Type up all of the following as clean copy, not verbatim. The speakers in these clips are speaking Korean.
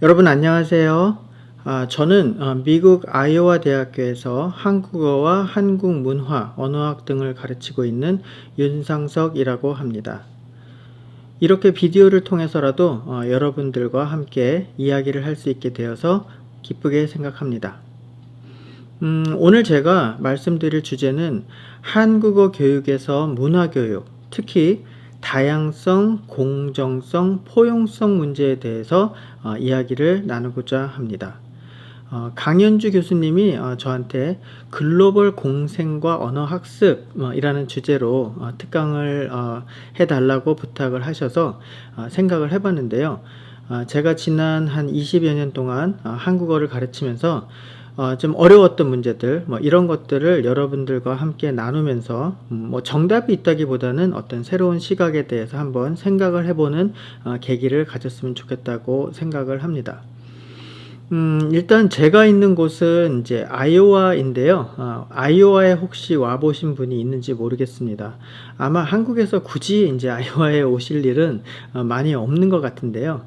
여러분 안녕하세요. 저는 미국 아이오와 대학교에서 한국어와 한국 문화, 언어학 등을 가르치고 있는 윤상석이라고 합니다. 이렇게 비디오를 통해서라도 여러분들과 함께 이야기를 할 수 있게 되어서 기쁘게 생각합니다. 오늘 제가 말씀드릴 주제는 한국어 교육에서 문화교육, 특히 다양성, 공정성, 포용성 문제에 대해서 이야기를 나누고자 합니다. 강현주 교수님이 저한테 글로벌 공생과 언어학습이라는 주제로 특강을 해달라고 부탁을 하셔서 생각을 해봤는데요. 제가 지난 한 20여 년 동안 한국어를 가르치면서 좀 어려웠던 문제들, 이런 것들을 여러분들과 함께 나누면서 정답이 있다기보다는 어떤 새로운 시각에 대해서 한번 생각을 해보는 계기를 가졌으면 좋겠다고 생각을 합니다. 일단 제가 있는 곳은 이제 아이오와인데요. 아이오와에 혹시 와보신 분이 있는지 모르겠습니다. 아마 한국에서 굳이 이제 아이오와에 오실 일은 많이 없는 것 같은데요.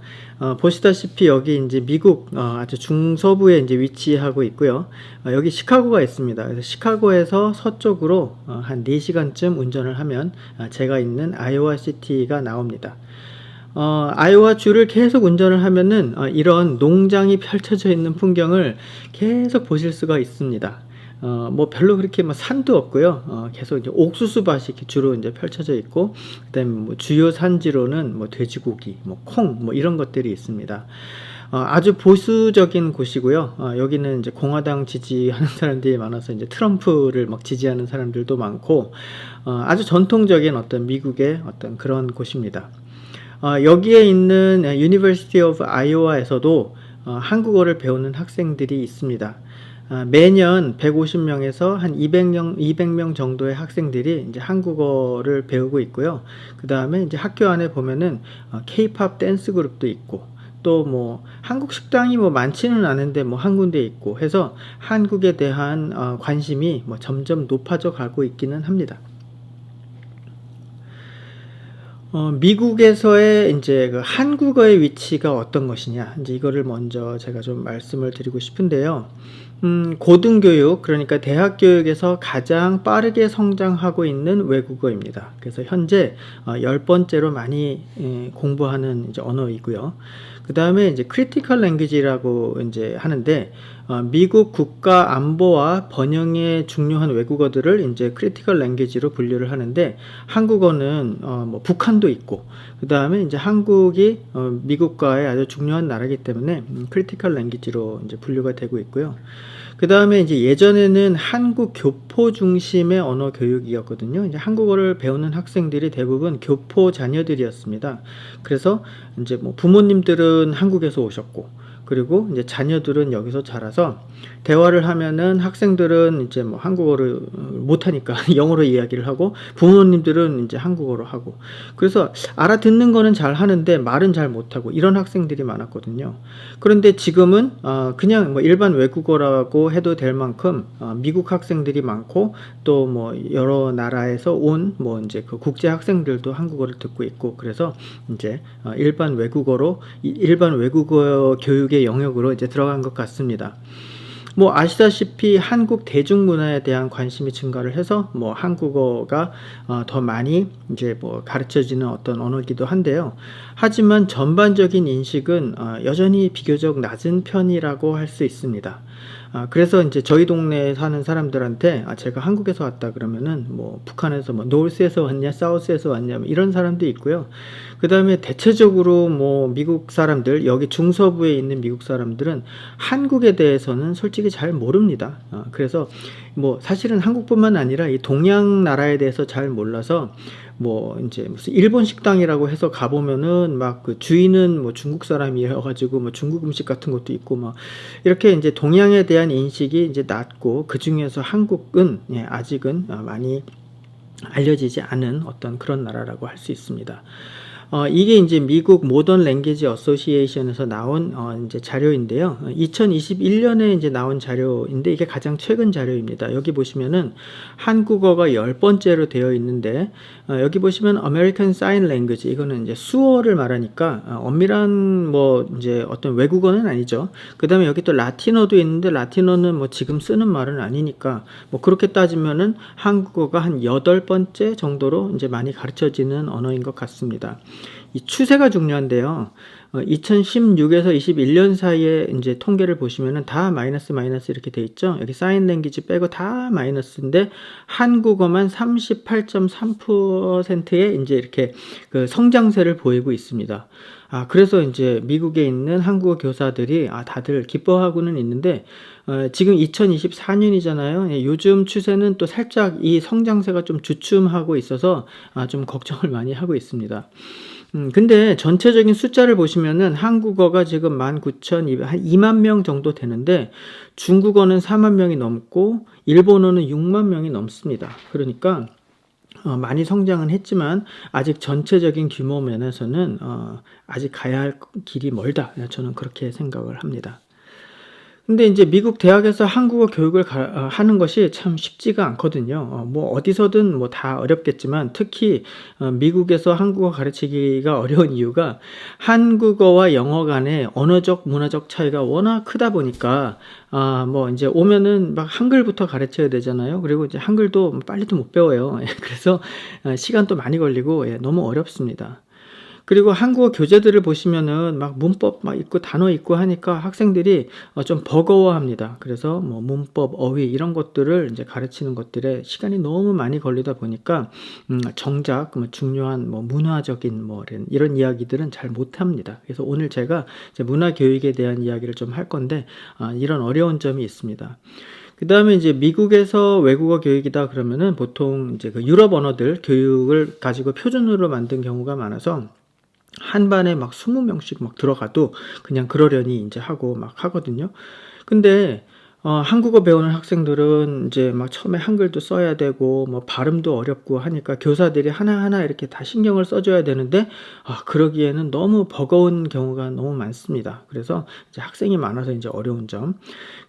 보시다시피 여기 이제 미국 아주 중서부에 이제 위치하고 있고요. 여기 시카고가 있습니다. 그래서 시카고에서 서쪽으로 한 4시간쯤 운전을 하면 제가 있는 아이오와 시티가 나옵니다. 아이오와 주를 계속 운전을 하면은 이런 농장이 펼쳐져 있는 풍경을 계속 보실 수가 있습니다. 뭐 별로 그렇게 뭐 산도 없고요. 계속 이제 옥수수밭이 이렇게 주로 이제 펼쳐져 있고, 그다음에 뭐 주요 산지로는 뭐 돼지고기, 뭐 콩, 뭐 이런 것들이 있습니다. 아주 보수적인 곳이고요. 여기는 이제 공화당 지지하는 사람들이 많아서 이제 트럼프를 막 지지하는 사람들도 많고, 아주 전통적인 어떤 미국의 어떤 그런 곳입니다. 여기에 있는 University of Iowa에서도 한국어를 배우는 학생들이 있습니다. 매년 150명에서 한 200명 정도의 학생들이 이제 한국어를 배우고 있고요. 그 다음에 이제 학교 안에 보면은 K-pop 댄스 그룹도 있고, 또 뭐 한국 식당이 뭐 많지는 않은데 뭐 한 군데 있고 해서 한국에 대한 관심이 뭐 점점 높아져 가고 있기는 합니다. 미국에서의 이제 그 한국어의 위치가 어떤 것이냐, 이제 이거를 먼저 제가 좀 말씀을 드리고 싶은데요. 고등교육, 그러니까 대학 교육에서 가장 빠르게 성장하고 있는 외국어입니다. 그래서 현재 10번째로 많이 공부하는 이제 언어이고요. 그 다음에 이제 크리티컬 랭귀지라고 이제 하는데, 미국 국가 안보와 번영에 중요한 외국어들을 이제 크리티컬 랭귀지로 분류를 하는데, 한국어는 뭐 북한도 있고, 그 다음에 이제 한국이 미국과의 아주 중요한 나라이기 때문에 크리티컬 랭귀지로 이제 분류가 되고 있고요. 그 다음에 이제 예전에는 한국 교포 중심의 언어 교육이었거든요. 이제 한국어를 배우는 학생들이 대부분 교포 자녀들이었습니다. 그래서 이제 뭐 부모님들은 한국에서 오셨고, 그리고 이제 자녀들은 여기서 자라서 대화를 하면은 학생들은 이제 뭐 한국어를 못하니까 영어로 이야기를 하고, 부모님들은 이제 한국어로 하고, 그래서 알아듣는 거는 잘 하는데 말은 잘 못하고 이런 학생들이 많았거든요. 그런데 지금은 그냥 뭐 일반 외국어라고 해도 될 만큼 미국 학생들이 많고, 또 뭐 여러 나라에서 온 뭐 이제 그 국제 학생들도 한국어를 듣고 있고, 그래서 이제 일반 외국어 교육의 영역으로 이제 들어간 것 같습니다. 뭐 아시다시피 한국 대중문화에 대한 관심이 증가를 해서 뭐 한국어가 더 많이 이제 뭐 가르쳐지는 어떤 언어이기도 한데요. 하지만 전반적인 인식은 여전히 비교적 낮은 편이라고 할 수 있습니다. 그래서 이제 저희 동네에 사는 사람들한테 제가 한국에서 왔다 그러면은 뭐 북한에서 뭐 노스에서 왔냐, 사우스에서 왔냐, 뭐 이런 사람도 있고요. 그 다음에 대체적으로 뭐 미국 사람들, 여기 중서부에 있는 미국 사람들은 한국에 대해서는 솔직히 잘 모릅니다. 그래서 뭐 사실은 한국뿐만 아니라 이 동양 나라에 대해서 잘 몰라서 뭐 이제 무슨 일본 식당이라고 해서 가보면은 막 그 주인은 뭐 중국 사람이어가지고 뭐 중국 음식 같은 것도 있고 막 이렇게 이제 동양에 대한 인식이 이제 낮고, 그 중에서 한국은 아직은 많이 알려지지 않은 어떤 그런 나라라고 할 수 있습니다. 이게 이제 미국 모던 랭귀지 어소시에이션에서 나온 이제 자료인데요. 2021년에 이제 나온 자료인데 이게 가장 최근 자료입니다. 여기 보시면은 한국어가 10번째로 되어 있는데 여기 보시면 American Sign Language 이거는 이제 수어를 말하니까 엄밀한 뭐 이제 어떤 외국어는 아니죠. 그다음에 여기 또 라틴어도 있는데 라틴어는 뭐 지금 쓰는 말은 아니니까 뭐 그렇게 따지면은 한국어가 한 8번째 정도로 이제 많이 가르쳐지는 언어인 것 같습니다. 이 추세가 중요한데요. 2016에서 21년 사이에 이제 통계를 보시면은 다 마이너스 이렇게 돼 있죠. 여기 사인 랭귀지 빼고 다 마이너스인데 한국어만 38.3%의 이제 이렇게 그 성장세를 보이고 있습니다. 그래서 이제 미국에 있는 한국어 교사들이 다들 기뻐하고는 있는데 지금 2024년이잖아요. 요즘 추세는 또 살짝 이 성장세가 좀 주춤하고 있어서 좀 걱정을 많이 하고 있습니다. 근데 전체적인 숫자를 보시면은 한국어가 지금 19,200, 한 2만 명 정도 되는데 중국어는 4만 명이 넘고 일본어는 6만 명이 넘습니다. 그러니까 많이 성장은 했지만 아직 전체적인 규모 면에서는 아직 가야 할 길이 멀다. 저는 그렇게 생각을 합니다. 근데 이제 미국 대학에서 한국어 교육을 하는 것이 참 쉽지가 않거든요. 뭐 어디서든 뭐 다 어렵겠지만 특히 미국에서 한국어 가르치기가 어려운 이유가 한국어와 영어 간의 언어적 문화적 차이가 워낙 크다 보니까 뭐 이제 오면은 막 한글부터 가르쳐야 되잖아요. 그리고 이제 한글도 빨리도 못 배워요. 그래서 시간도 많이 걸리고 너무 어렵습니다. 그리고 한국어 교재들을 보시면은 막 문법 막 있고 단어 있고 하니까 학생들이 좀 버거워합니다. 그래서 뭐 문법, 어휘 이런 것들을 이제 가르치는 것들에 시간이 너무 많이 걸리다 보니까 정작 뭐 중요한 뭐 문화적인 뭐 이런 이야기들은 잘 못합니다. 그래서 오늘 제가 이제 문화 교육에 대한 이야기를 좀 할 건데 이런 어려운 점이 있습니다. 그 다음에 이제 미국에서 외국어 교육이다 그러면은 보통 이제 그 유럽 언어들 교육을 가지고 표준으로 만든 경우가 많아서 한 반에 막 20명씩 막 들어가도 그냥 그러려니 이제 하고 막 하거든요. 근데 한국어 배우는 학생들은 이제 막 처음에 한글도 써야 되고 뭐 발음도 어렵고 하니까 교사들이 하나하나 이렇게 다 신경을 써줘야 되는데 그러기에는 너무 버거운 경우가 너무 많습니다. 그래서 이제 학생이 많아서 이제 어려운 점.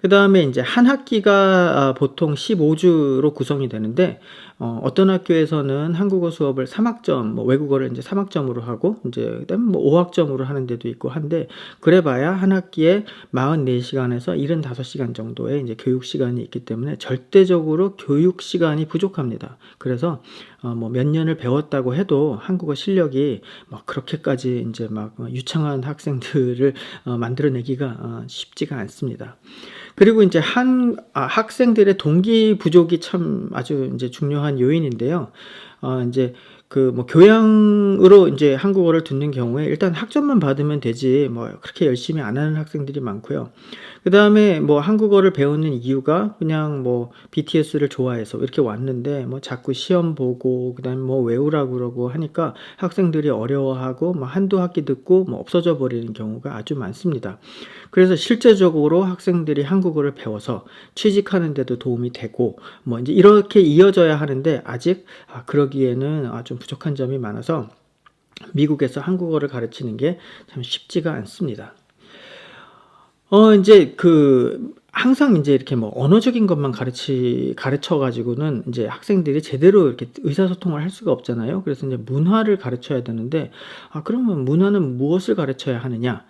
그 다음에 이제 한 학기가 보통 15주로 구성이 되는데 어떤 학교에서는 한국어 수업을 3학점, 뭐 외국어를 이제 3학점으로 하고 이제 그다음에 뭐 5학점으로 하는 데도 있고 한데 그래봐야 한 학기에 44시간에서 75시간 정도의 이제 교육 시간이 있기 때문에 절대적으로 교육 시간이 부족합니다. 그래서 뭐 몇 년을 배웠다고 해도 한국어 실력이 막 그렇게까지 이제 막 유창한 학생들을 만들어내기가 쉽지가 않습니다. 그리고 이제 학생들의 동기 부족이 참 아주 이제 중요한 요인인데요. 이제 그 뭐 교양으로 이제 한국어를 듣는 경우에 일단 학점만 받으면 되지 뭐 그렇게 열심히 안 하는 학생들이 많고요. 그 다음에 뭐 한국어를 배우는 이유가 그냥 뭐 BTS를 좋아해서 이렇게 왔는데 뭐 자꾸 시험 보고 그다음에 뭐 외우라고 그러고 하니까 학생들이 어려워하고 뭐 한두 학기 듣고 뭐 없어져 버리는 경우가 아주 많습니다. 그래서 실제적으로 학생들이 한국어를 배워서 취직하는 데도 도움이 되고 뭐 이제 이렇게 이어져야 하는데 아직 그러기에는 좀 부족한 점이 많아서 미국에서 한국어를 가르치는 게 참 쉽지가 않습니다. 이제 항상 이제 이렇게 뭐 언어적인 것만 가르쳐 가지고는 이제 학생들이 제대로 이렇게 의사소통을 할 수가 없잖아요. 그래서 이제 문화를 가르쳐야 되는데, 그러면 문화는 무엇을 가르쳐야 하느냐?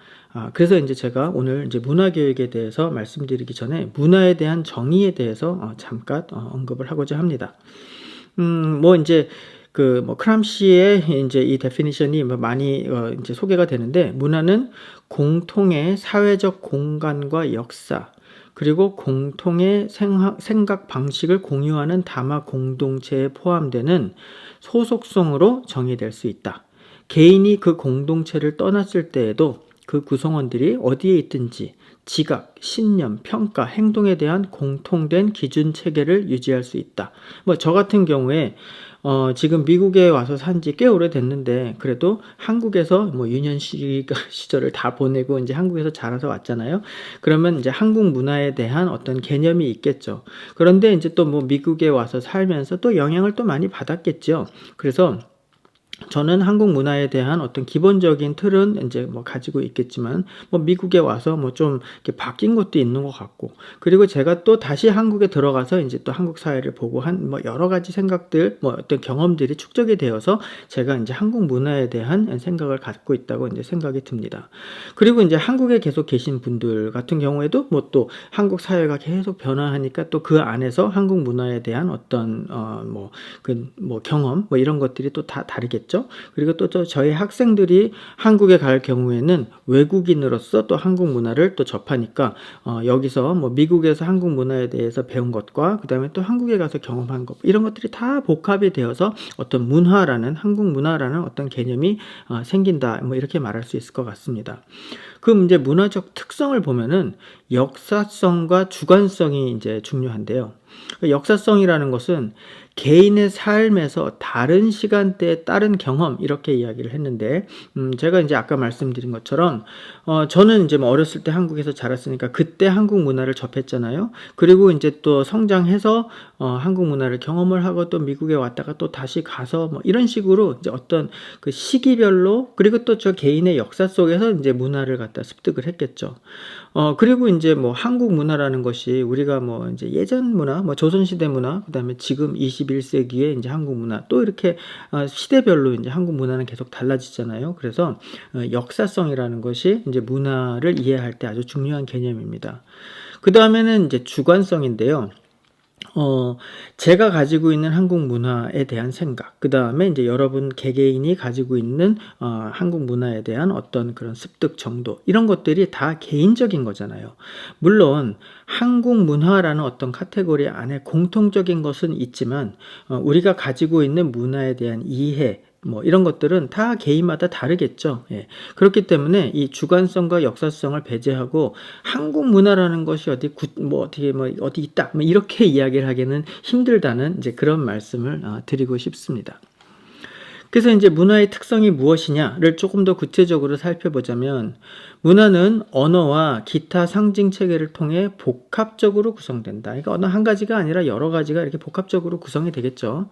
그래서 이제 제가 오늘 이제 문화 교육에 대해서 말씀드리기 전에 문화에 대한 정의에 대해서 잠깐 언급을 하고자 합니다. 뭐 이제 뭐 크람시의 이제 이 데피니션이 많이 이제 소개가 되는데 문화는 공통의 사회적 공간과 역사 그리고 공통의 생각 방식을 공유하는 다마 공동체에 포함되는 소속성으로 정의될 수 있다. 개인이 그 공동체를 떠났을 때에도 그 구성원들이 어디에 있든지 지각, 신념, 평가, 행동에 대한 공통된 기준 체계를 유지할 수 있다. 뭐 저 같은 경우에 지금 미국에 와서 산지 꽤 오래됐는데 그래도 한국에서 뭐 유년 시절을 다 보내고 이제 한국에서 자라서 왔잖아요. 그러면 이제 한국 문화에 대한 어떤 개념이 있겠죠. 그런데 이제 또 뭐 미국에 와서 살면서 또 영향을 또 많이 받았겠죠. 그래서 저는 한국 문화에 대한 어떤 기본적인 틀은 이제 뭐 가지고 있겠지만, 뭐 미국에 와서 뭐 좀 이렇게 바뀐 것도 있는 것 같고, 그리고 제가 또 다시 한국에 들어가서 이제 또 한국 사회를 보고 한 뭐 여러 가지 생각들, 뭐 어떤 경험들이 축적이 되어서 제가 이제 한국 문화에 대한 생각을 갖고 있다고 이제 생각이 듭니다. 그리고 이제 한국에 계속 계신 분들 같은 경우에도 뭐 또 한국 사회가 계속 변화하니까 또 그 안에서 한국 문화에 대한 어떤 뭐 경험 뭐 이런 것들이 또 다 다르겠죠. 그리고 또 저희 학생들이 한국에 갈 경우에는 외국인으로서 또 한국 문화를 또 접하니까 여기서 뭐 미국에서 한국 문화에 대해서 배운 것과 그다음에 또 한국에 가서 경험한 것 이런 것들이 다 복합이 되어서 어떤 문화라는 한국 문화라는 어떤 개념이 생긴다 뭐 이렇게 말할 수 있을 것 같습니다. 그럼 이제 문화적 특성을 보면은 역사성과 주관성이 이제 중요한데요. 역사성이라는 것은 개인의 삶에서 다른 시간대에 따른 경험 이렇게 이야기를 했는데, 제가 이제 아까 말씀드린 것처럼 저는 이제 뭐 어렸을 때 한국에서 자랐으니까 그때 한국 문화를 접했잖아요. 그리고 이제 또 성장해서 한국 문화를 경험을 하고 또 미국에 왔다가 또 다시 가서 뭐 이런 식으로 이제 어떤 그 시기별로 그리고 또 저 개인의 역사 속에서 이제 문화를 갖다 습득을 했겠죠. 그리고 이제 뭐 한국 문화라는 것이 우리가 뭐 이제 예전 문화, 뭐 조선시대 문화, 그다음에 지금 21세기에 이제 한국 문화 또 이렇게 시대별로 이제 한국 문화는 계속 달라지잖아요. 그래서 역사성이라는 것이 이제 문화를 이해할 때 아주 중요한 개념입니다. 그 다음에는 이제 주관성인데요. 제가 가지고 있는 한국 문화에 대한 생각, 그 다음에 이제 여러분 개개인이 가지고 있는 한국 문화에 대한 어떤 그런 습득 정도, 이런 것들이 다 개인적인 거잖아요. 물론 한국 문화라는 어떤 카테고리 안에 공통적인 것은 있지만 우리가 가지고 있는 문화에 대한 이해, 뭐 이런 것들은 다 개인마다 다르겠죠. 예. 그렇기 때문에 이 주관성과 역사성을 배제하고 한국 문화라는 것이 어디 있다 뭐 이렇게 이야기를 하기는 힘들다는 이제 그런 말씀을 드리고 싶습니다. 그래서 이제 문화의 특성이 무엇이냐를 조금 더 구체적으로 살펴보자면, 문화는 언어와 기타 상징 체계를 통해 복합적으로 구성된다. 그러니까 어느 한 가지가 아니라 여러 가지가 이렇게 복합적으로 구성이 되겠죠.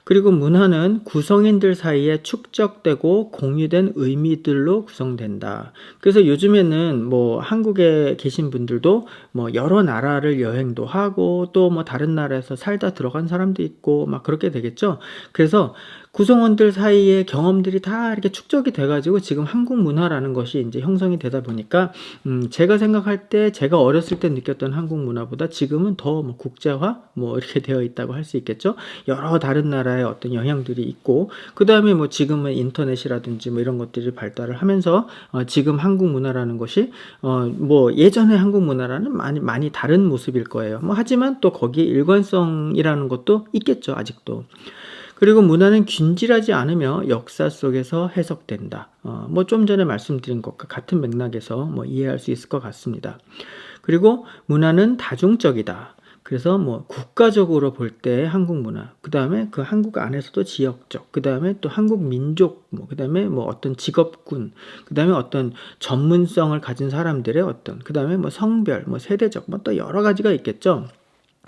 그리고 문화는 구성인들 사이에 축적되고 공유된 의미들로 구성된다. 그래서 요즘에는 뭐 한국에 계신 분들도 뭐 여러 나라를 여행도 하고 또 뭐 다른 나라에서 살다 들어간 사람도 있고 막 그렇게 되겠죠. 그래서 구성원들 사이의 경험들이 다 이렇게 축적이 돼가지고 지금 한국 문화라는 것이 이제 형성이 되다 보니까 제가 생각할 때 제가 어렸을 때 느꼈던 한국 문화보다 지금은 더 뭐 국제화 뭐 이렇게 되어 있다고 할 수 있겠죠. 여러 다른 나라의 어떤 영향들이 있고, 그 다음에 뭐 지금은 인터넷이라든지 뭐 이런 것들이 발달을 하면서 지금 한국 문화라는 것이 뭐 예전의 한국 문화라는 많이 다른 모습일 거예요. 뭐 하지만 또 거기에 일관성이라는 것도 있겠죠, 아직도. 그리고 문화는 균질하지 않으며 역사 속에서 해석된다. 뭐 좀 전에 말씀드린 것과 같은 맥락에서 뭐 이해할 수 있을 것 같습니다. 그리고 문화는 다중적이다. 그래서 뭐 국가적으로 볼 때 한국 문화, 그 다음에 그 한국 안에서도 지역적, 그 다음에 또 한국 민족, 뭐 그 다음에 뭐 어떤 직업군, 그 다음에 어떤 전문성을 가진 사람들의 어떤, 그 다음에 뭐 성별, 뭐 세대적, 뭐 또 여러 가지가 있겠죠.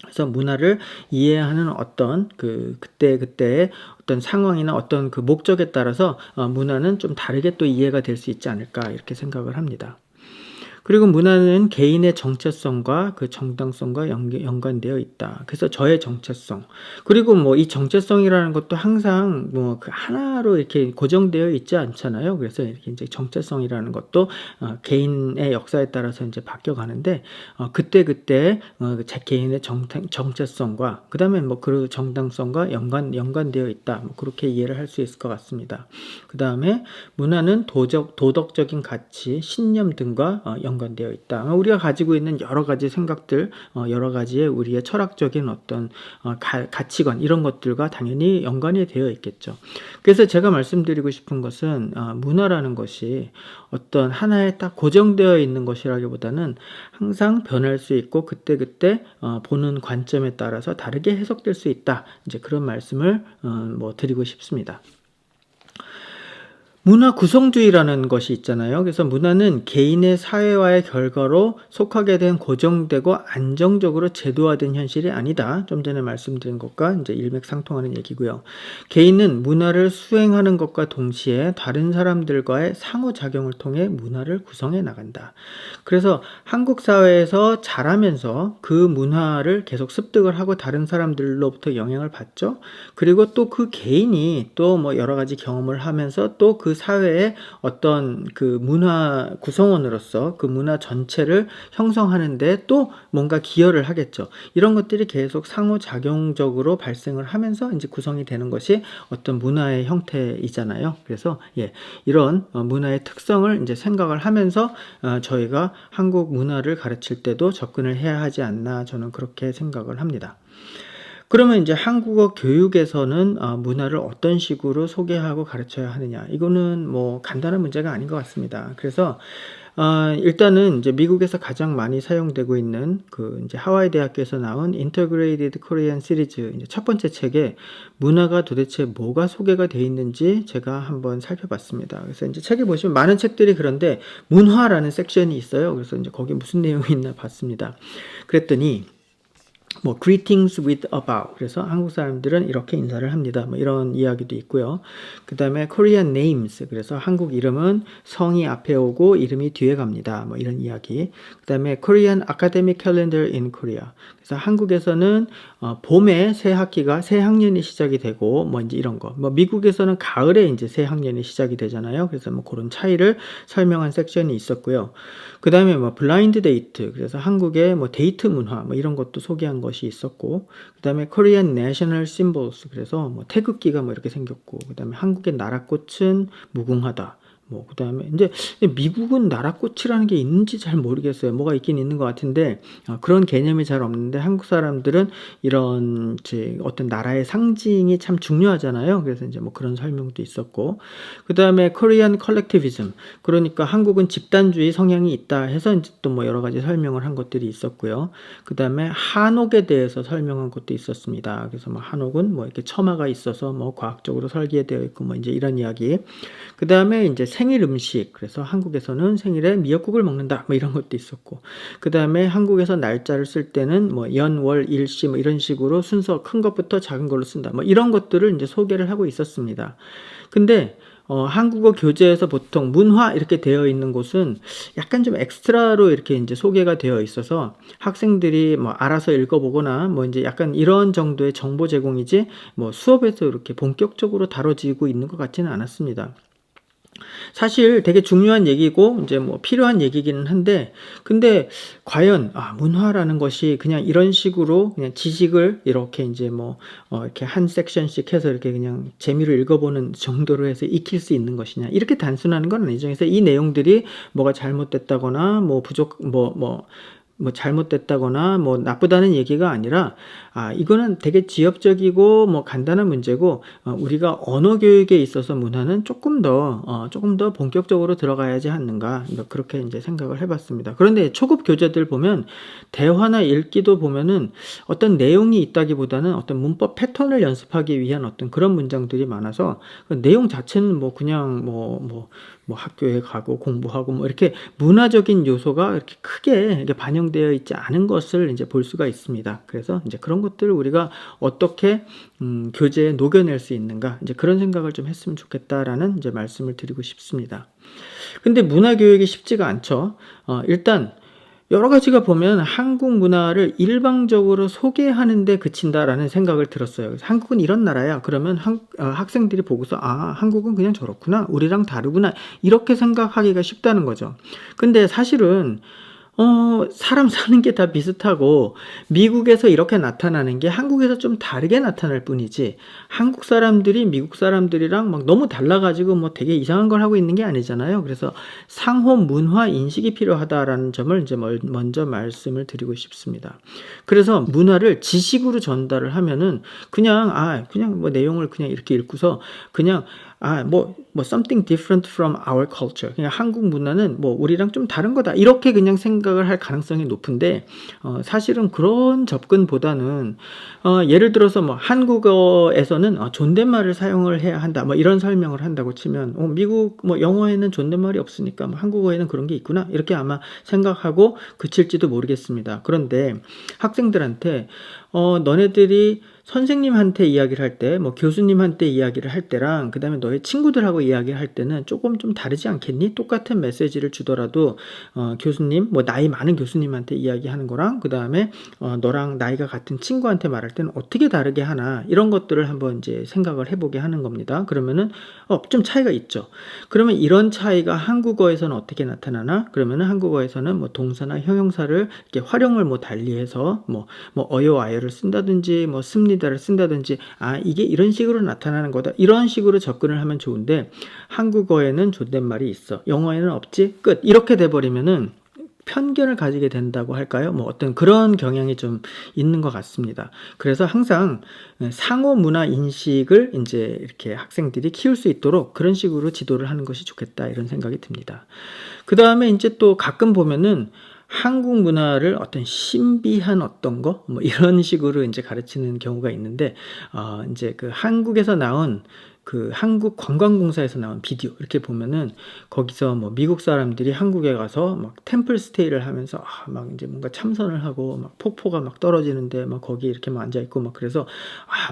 그래서 문화를 이해하는 어떤 그때의 어떤 상황이나 어떤 그 목적에 따라서 문화는 좀 다르게 또 이해가 될 수 있지 않을까 이렇게 생각을 합니다. 그리고 문화는 개인의 정체성과 그 정당성과 연관되어 있다. 그래서 저의 정체성. 그리고 뭐 이 정체성이라는 것도 항상 뭐 그 하나로 이렇게 고정되어 있지 않잖아요. 그래서 이렇게 이제 정체성이라는 것도 개인의 역사에 따라서 이제 바뀌어 가는데 그때 제 개인의 정체성과 그다음에 뭐 그 정당성과 연관되어 있다. 뭐 그렇게 이해를 할 수 있을 것 같습니다. 그다음에 문화는 도덕적인 가치, 신념 등과 연관되어 있다. 우리가 가지고 있는 여러 가지 생각들, 여러 가지의 우리의 철학적인 어떤 가치관 이런 것들과 당연히 연관이 되어 있겠죠. 그래서 제가 말씀드리고 싶은 것은 문화라는 것이 어떤 하나에 딱 고정되어 있는 것이라기보다는 항상 변할 수 있고 그때 보는 관점에 따라서 다르게 해석될 수 있다. 이제 그런 말씀을 뭐 드리고 싶습니다. 문화 구성주의라는 것이 있잖아요. 그래서 문화는 개인의 사회화의 결과로 속하게 된 고정되고 안정적으로 제도화된 현실이 아니다. 좀 전에 말씀드린 것과 이제 일맥상통하는 얘기고요. 개인은 문화를 수행하는 것과 동시에 다른 사람들과의 상호작용을 통해 문화를 구성해 나간다. 그래서 한국 사회에서 자라면서 그 문화를 계속 습득을 하고 다른 사람들로부터 영향을 받죠. 그리고 또 그 개인이 또 뭐 여러 가지 경험을 하면서 또 그 사회의 어떤 그 문화 구성원으로서 그 문화 전체를 형성하는데 또 뭔가 기여를 하겠죠. 이런 것들이 계속 상호작용적으로 발생을 하면서 이제 구성이 되는 것이 어떤 문화의 형태이잖아요. 그래서 이런 문화의 특성을 이제 생각을 하면서 저희가 한국 문화를 가르칠 때도 접근을 해야 하지 않나 저는 그렇게 생각을 합니다. 그러면 이제 한국어 교육에서는 문화를 어떤 식으로 소개하고 가르쳐야 하느냐. 이거는 뭐 간단한 문제가 아닌 것 같습니다. 그래서 일단은 이제 미국에서 가장 많이 사용되고 있는 그 이제 하와이 대학교에서 나온 Integrated Korean 시리즈 이제 첫 번째 책에 문화가 도대체 뭐가 소개가 되어 있는지 제가 한번 살펴봤습니다. 그래서 이제 책에 보시면 많은 책들이 그런데 문화라는 섹션이 있어요. 그래서 이제 거기 무슨 내용이 있나 봤습니다. 그랬더니 뭐 greetings with a bow. 그래서 한국 사람들은 이렇게 인사를 합니다. 뭐 이런 이야기도 있고요. 그다음에 Korean names. 그래서 한국 이름은 성이 앞에 오고 이름이 뒤에 갑니다. 뭐 이런 이야기. 그다음에 Korean academic calendar in Korea. 그래서 한국에서는 봄에 새 학기가 새 학년이 시작이 되고 뭐 이제 이런 거. 뭐 미국에서는 가을에 이제 새 학년이 시작이 되잖아요. 그래서 뭐 그런 차이를 설명한 섹션이 있었고요. 그다음에 뭐 블라인드 데이트. 그래서 한국의 뭐 데이트 문화 뭐 이런 것도 소개한 것이 있었고, 그다음에 Korean national symbols. 그래서 뭐 태극기가 뭐 이렇게 생겼고, 그다음에 한국의 나라꽃은 무궁화다. 뭐 그다음에 이제 미국은 나라꽃이라는 게 있는지 잘 모르겠어요. 뭐가 있긴 있는 것 같은데 그런 개념이 잘 없는데 한국 사람들은 이런 어떤 나라의 상징이 참 중요하잖아요. 그래서 이제 뭐 그런 설명도 있었고, 그다음에 Korean collectivism. 그러니까 한국은 집단주의 성향이 있다 해서 이제 또 뭐 여러 가지 설명을 한 것들이 있었고요. 그다음에 한옥에 대해서 설명한 것도 있었습니다. 그래서 뭐 한옥은 뭐 이렇게 처마가 있어서 뭐 과학적으로 설계되어 있고 뭐 이제 이런 이야기. 그다음에 이제 생일 음식. 그래서 한국에서는 생일에 미역국을 먹는다. 뭐 이런 것도 있었고. 그다음에 한국에서 날짜를 쓸 때는 뭐 연, 월, 일시 뭐 이런 식으로 순서 큰 것부터 작은 걸로 쓴다. 뭐 이런 것들을 이제 소개를 하고 있었습니다. 근데 한국어 교재에서 보통 문화 이렇게 되어 있는 곳은 약간 좀 엑스트라로 이렇게 이제 소개가 되어 있어서 학생들이 뭐 알아서 읽어보거나 뭐 이제 약간 이런 정도의 정보 제공이지 뭐 수업에서 이렇게 본격적으로 다뤄지고 있는 것 같지는 않았습니다. 사실 되게 중요한 얘기고 이제 뭐 필요한 얘기기는 한데, 근데 과연 문화라는 것이 그냥 이런 식으로 그냥 지식을 이렇게 이제 뭐 이렇게 한 섹션씩 해서 이렇게 그냥 재미로 읽어보는 정도로 해서 익힐 수 있는 것이냐, 이렇게 단순한 건 아니죠. 그래서 이 내용들이 뭐가 잘못됐다거나 뭐 잘못됐다거나 뭐 나쁘다는 얘기가 아니라 이거는 되게 지엽적이고 뭐 간단한 문제고, 우리가 언어 교육에 있어서 문화는 조금 더 본격적으로 들어가야지 않는가, 그렇게 이제 생각을 해봤습니다. 그런데 초급 교재들 보면 대화나 읽기도 보면은 어떤 내용이 있다기보다는 어떤 문법 패턴을 연습하기 위한 어떤 그런 문장들이 많아서 그 내용 자체는 뭐 그냥 뭐 학교에 가고 공부하고 뭐 이렇게 문화적인 요소가 이렇게 크게 이렇게 반영되어 있지 않은 것을 이제 볼 수가 있습니다. 그래서 이제 그런 것들을 우리가 어떻게 교재에 녹여낼 수 있는가, 이제 그런 생각을 좀 했으면 좋겠다라는 이제 말씀을 드리고 싶습니다. 근데 문화 교육이 쉽지가 않죠. 일단 여러 가지가 보면 한국 문화를 일방적으로 소개하는 데 그친다라는 생각을 들었어요. 그래서 한국은 이런 나라야. 그러면 학생들이 보고서 한국은 그냥 저렇구나. 우리랑 다르구나. 이렇게 생각하기가 쉽다는 거죠. 근데 사실은 사람 사는 게 다 비슷하고 미국에서 이렇게 나타나는 게 한국에서 좀 다르게 나타날 뿐이지, 한국 사람들이 미국 사람들이랑 막 너무 달라가지고 뭐 되게 이상한 걸 하고 있는 게 아니잖아요. 그래서 상호 문화 인식이 필요하다라는 점을 이제 먼저 말씀을 드리고 싶습니다. 그래서 문화를 지식으로 전달을 하면은 그냥 뭐 내용을 그냥 이렇게 읽고서 그냥 something different from our culture. 그냥 한국 문화는 뭐 우리랑 좀 다른 거다. 이렇게 그냥 생각을 할 가능성이 높은데, 사실은 그런 접근보다는, 예를 들어서 뭐 한국어에서는 존댓말을 사용을 해야 한다. 뭐 이런 설명을 한다고 치면, 미국 뭐 영어에는 존댓말이 없으니까 뭐 한국어에는 그런 게 있구나. 이렇게 아마 생각하고 그칠지도 모르겠습니다. 그런데 학생들한테, 너네들이 선생님한테 이야기를 할 때, 뭐 교수님한테 이야기를 할 때랑 그다음에 너의 친구들하고 이야기를 할 때는 조금 좀 다르지 않겠니? 똑같은 메시지를 주더라도 교수님, 뭐 나이 많은 교수님한테 이야기하는 거랑 그다음에 너랑 나이가 같은 친구한테 말할 때는 어떻게 다르게 하나? 이런 것들을 한번 이제 생각을 해보게 하는 겁니다. 그러면은 좀 차이가 있죠. 그러면 이런 차이가 한국어에서는 어떻게 나타나나? 그러면은 한국어에서는 뭐 동사나 형용사를 이렇게 활용을 뭐 달리해서 뭐 어여와여를 쓴다든지 뭐 습니다를 쓴다든지 이게 이런 식으로 나타나는 거다. 이런 식으로 접근을 하면 좋은데 한국어에는 존댓말이 있어. 영어에는 없지. 끝. 이렇게 돼 버리면은 편견을 가지게 된다고 할까요? 뭐 어떤 그런 경향이 좀 있는 것 같습니다. 그래서 항상 상호 문화 인식을 이제 이렇게 학생들이 키울 수 있도록 그런 식으로 지도를 하는 것이 좋겠다 이런 생각이 듭니다. 그 다음에 이제 또 가끔 보면은 한국 문화를 어떤 신비한 어떤 거, 뭐 이런 식으로 이제 가르치는 경우가 있는데, 이제 그 한국에서 나온 그 한국관광공사에서 나온 비디오 이렇게 보면은 거기서 뭐 미국 사람들이 한국에 가서 막 템플 스테이를 하면서 막 이제 뭔가 참선을 하고 막 폭포가 막 떨어지는데 막 거기 이렇게 막 앉아 있고 막 그래서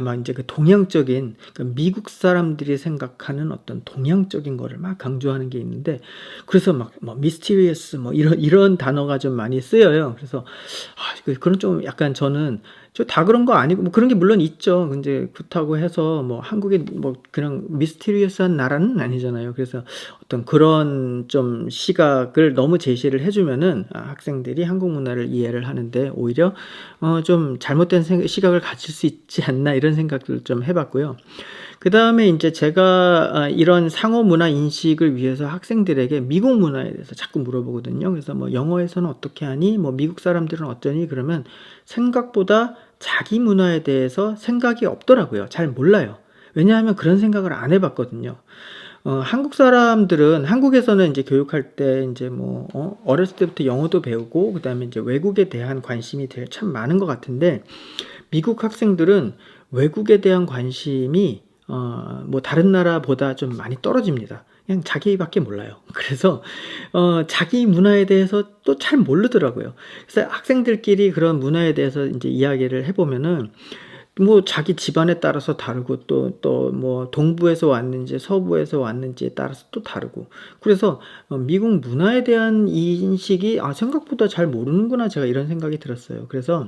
막 이제 그 동양적인 그러니까 미국 사람들이 생각하는 어떤 동양적인 거를 막 강조하는 게 있는데 그래서 막 미스티리어스 뭐 이런 단어가 좀 많이 쓰여요. 그래서 그런 좀 약간 저는 다 그런 거 아니고 뭐 그런 게 물론 있죠. 근데 그렇다고 해서 뭐 한국이 뭐 그냥 미스티리어스한 나라는 아니잖아요. 그래서 어떤 그런 좀 시각을 너무 제시를 해주면은 학생들이 한국 문화를 이해를 하는데 오히려 좀 잘못된 시각을 가질 수 있지 않나 이런 생각을 좀 해봤고요. 그 다음에 이제 제가 이런 상호 문화 인식을 위해서 학생들에게 미국 문화에 대해서 자꾸 물어보거든요. 그래서 뭐 영어에서는 어떻게 하니? 뭐 미국 사람들은 어쩌니? 그러면 생각보다 자기 문화에 대해서 생각이 없더라고요. 잘 몰라요. 왜냐하면 그런 생각을 안 해봤거든요. 한국 사람들은 한국에서는 이제 교육할 때 이제 뭐 어렸을 때부터 영어도 배우고 그다음에 이제 외국에 대한 관심이 되게 참 많은 것 같은데 미국 학생들은 외국에 대한 관심이 뭐 다른 나라보다 좀 많이 떨어집니다. 그냥 자기밖에 몰라요. 그래서 자기 문화에 대해서 또 잘 모르더라고요. 그래서 학생들끼리 그런 문화에 대해서 이제 이야기를 해보면은 뭐 자기 집안에 따라서 다르고 또 뭐 동부에서 왔는지 서부에서 왔는지에 따라서 또 다르고 그래서 미국 문화에 대한 인식이 생각보다 잘 모르는구나 제가 이런 생각이 들었어요. 그래서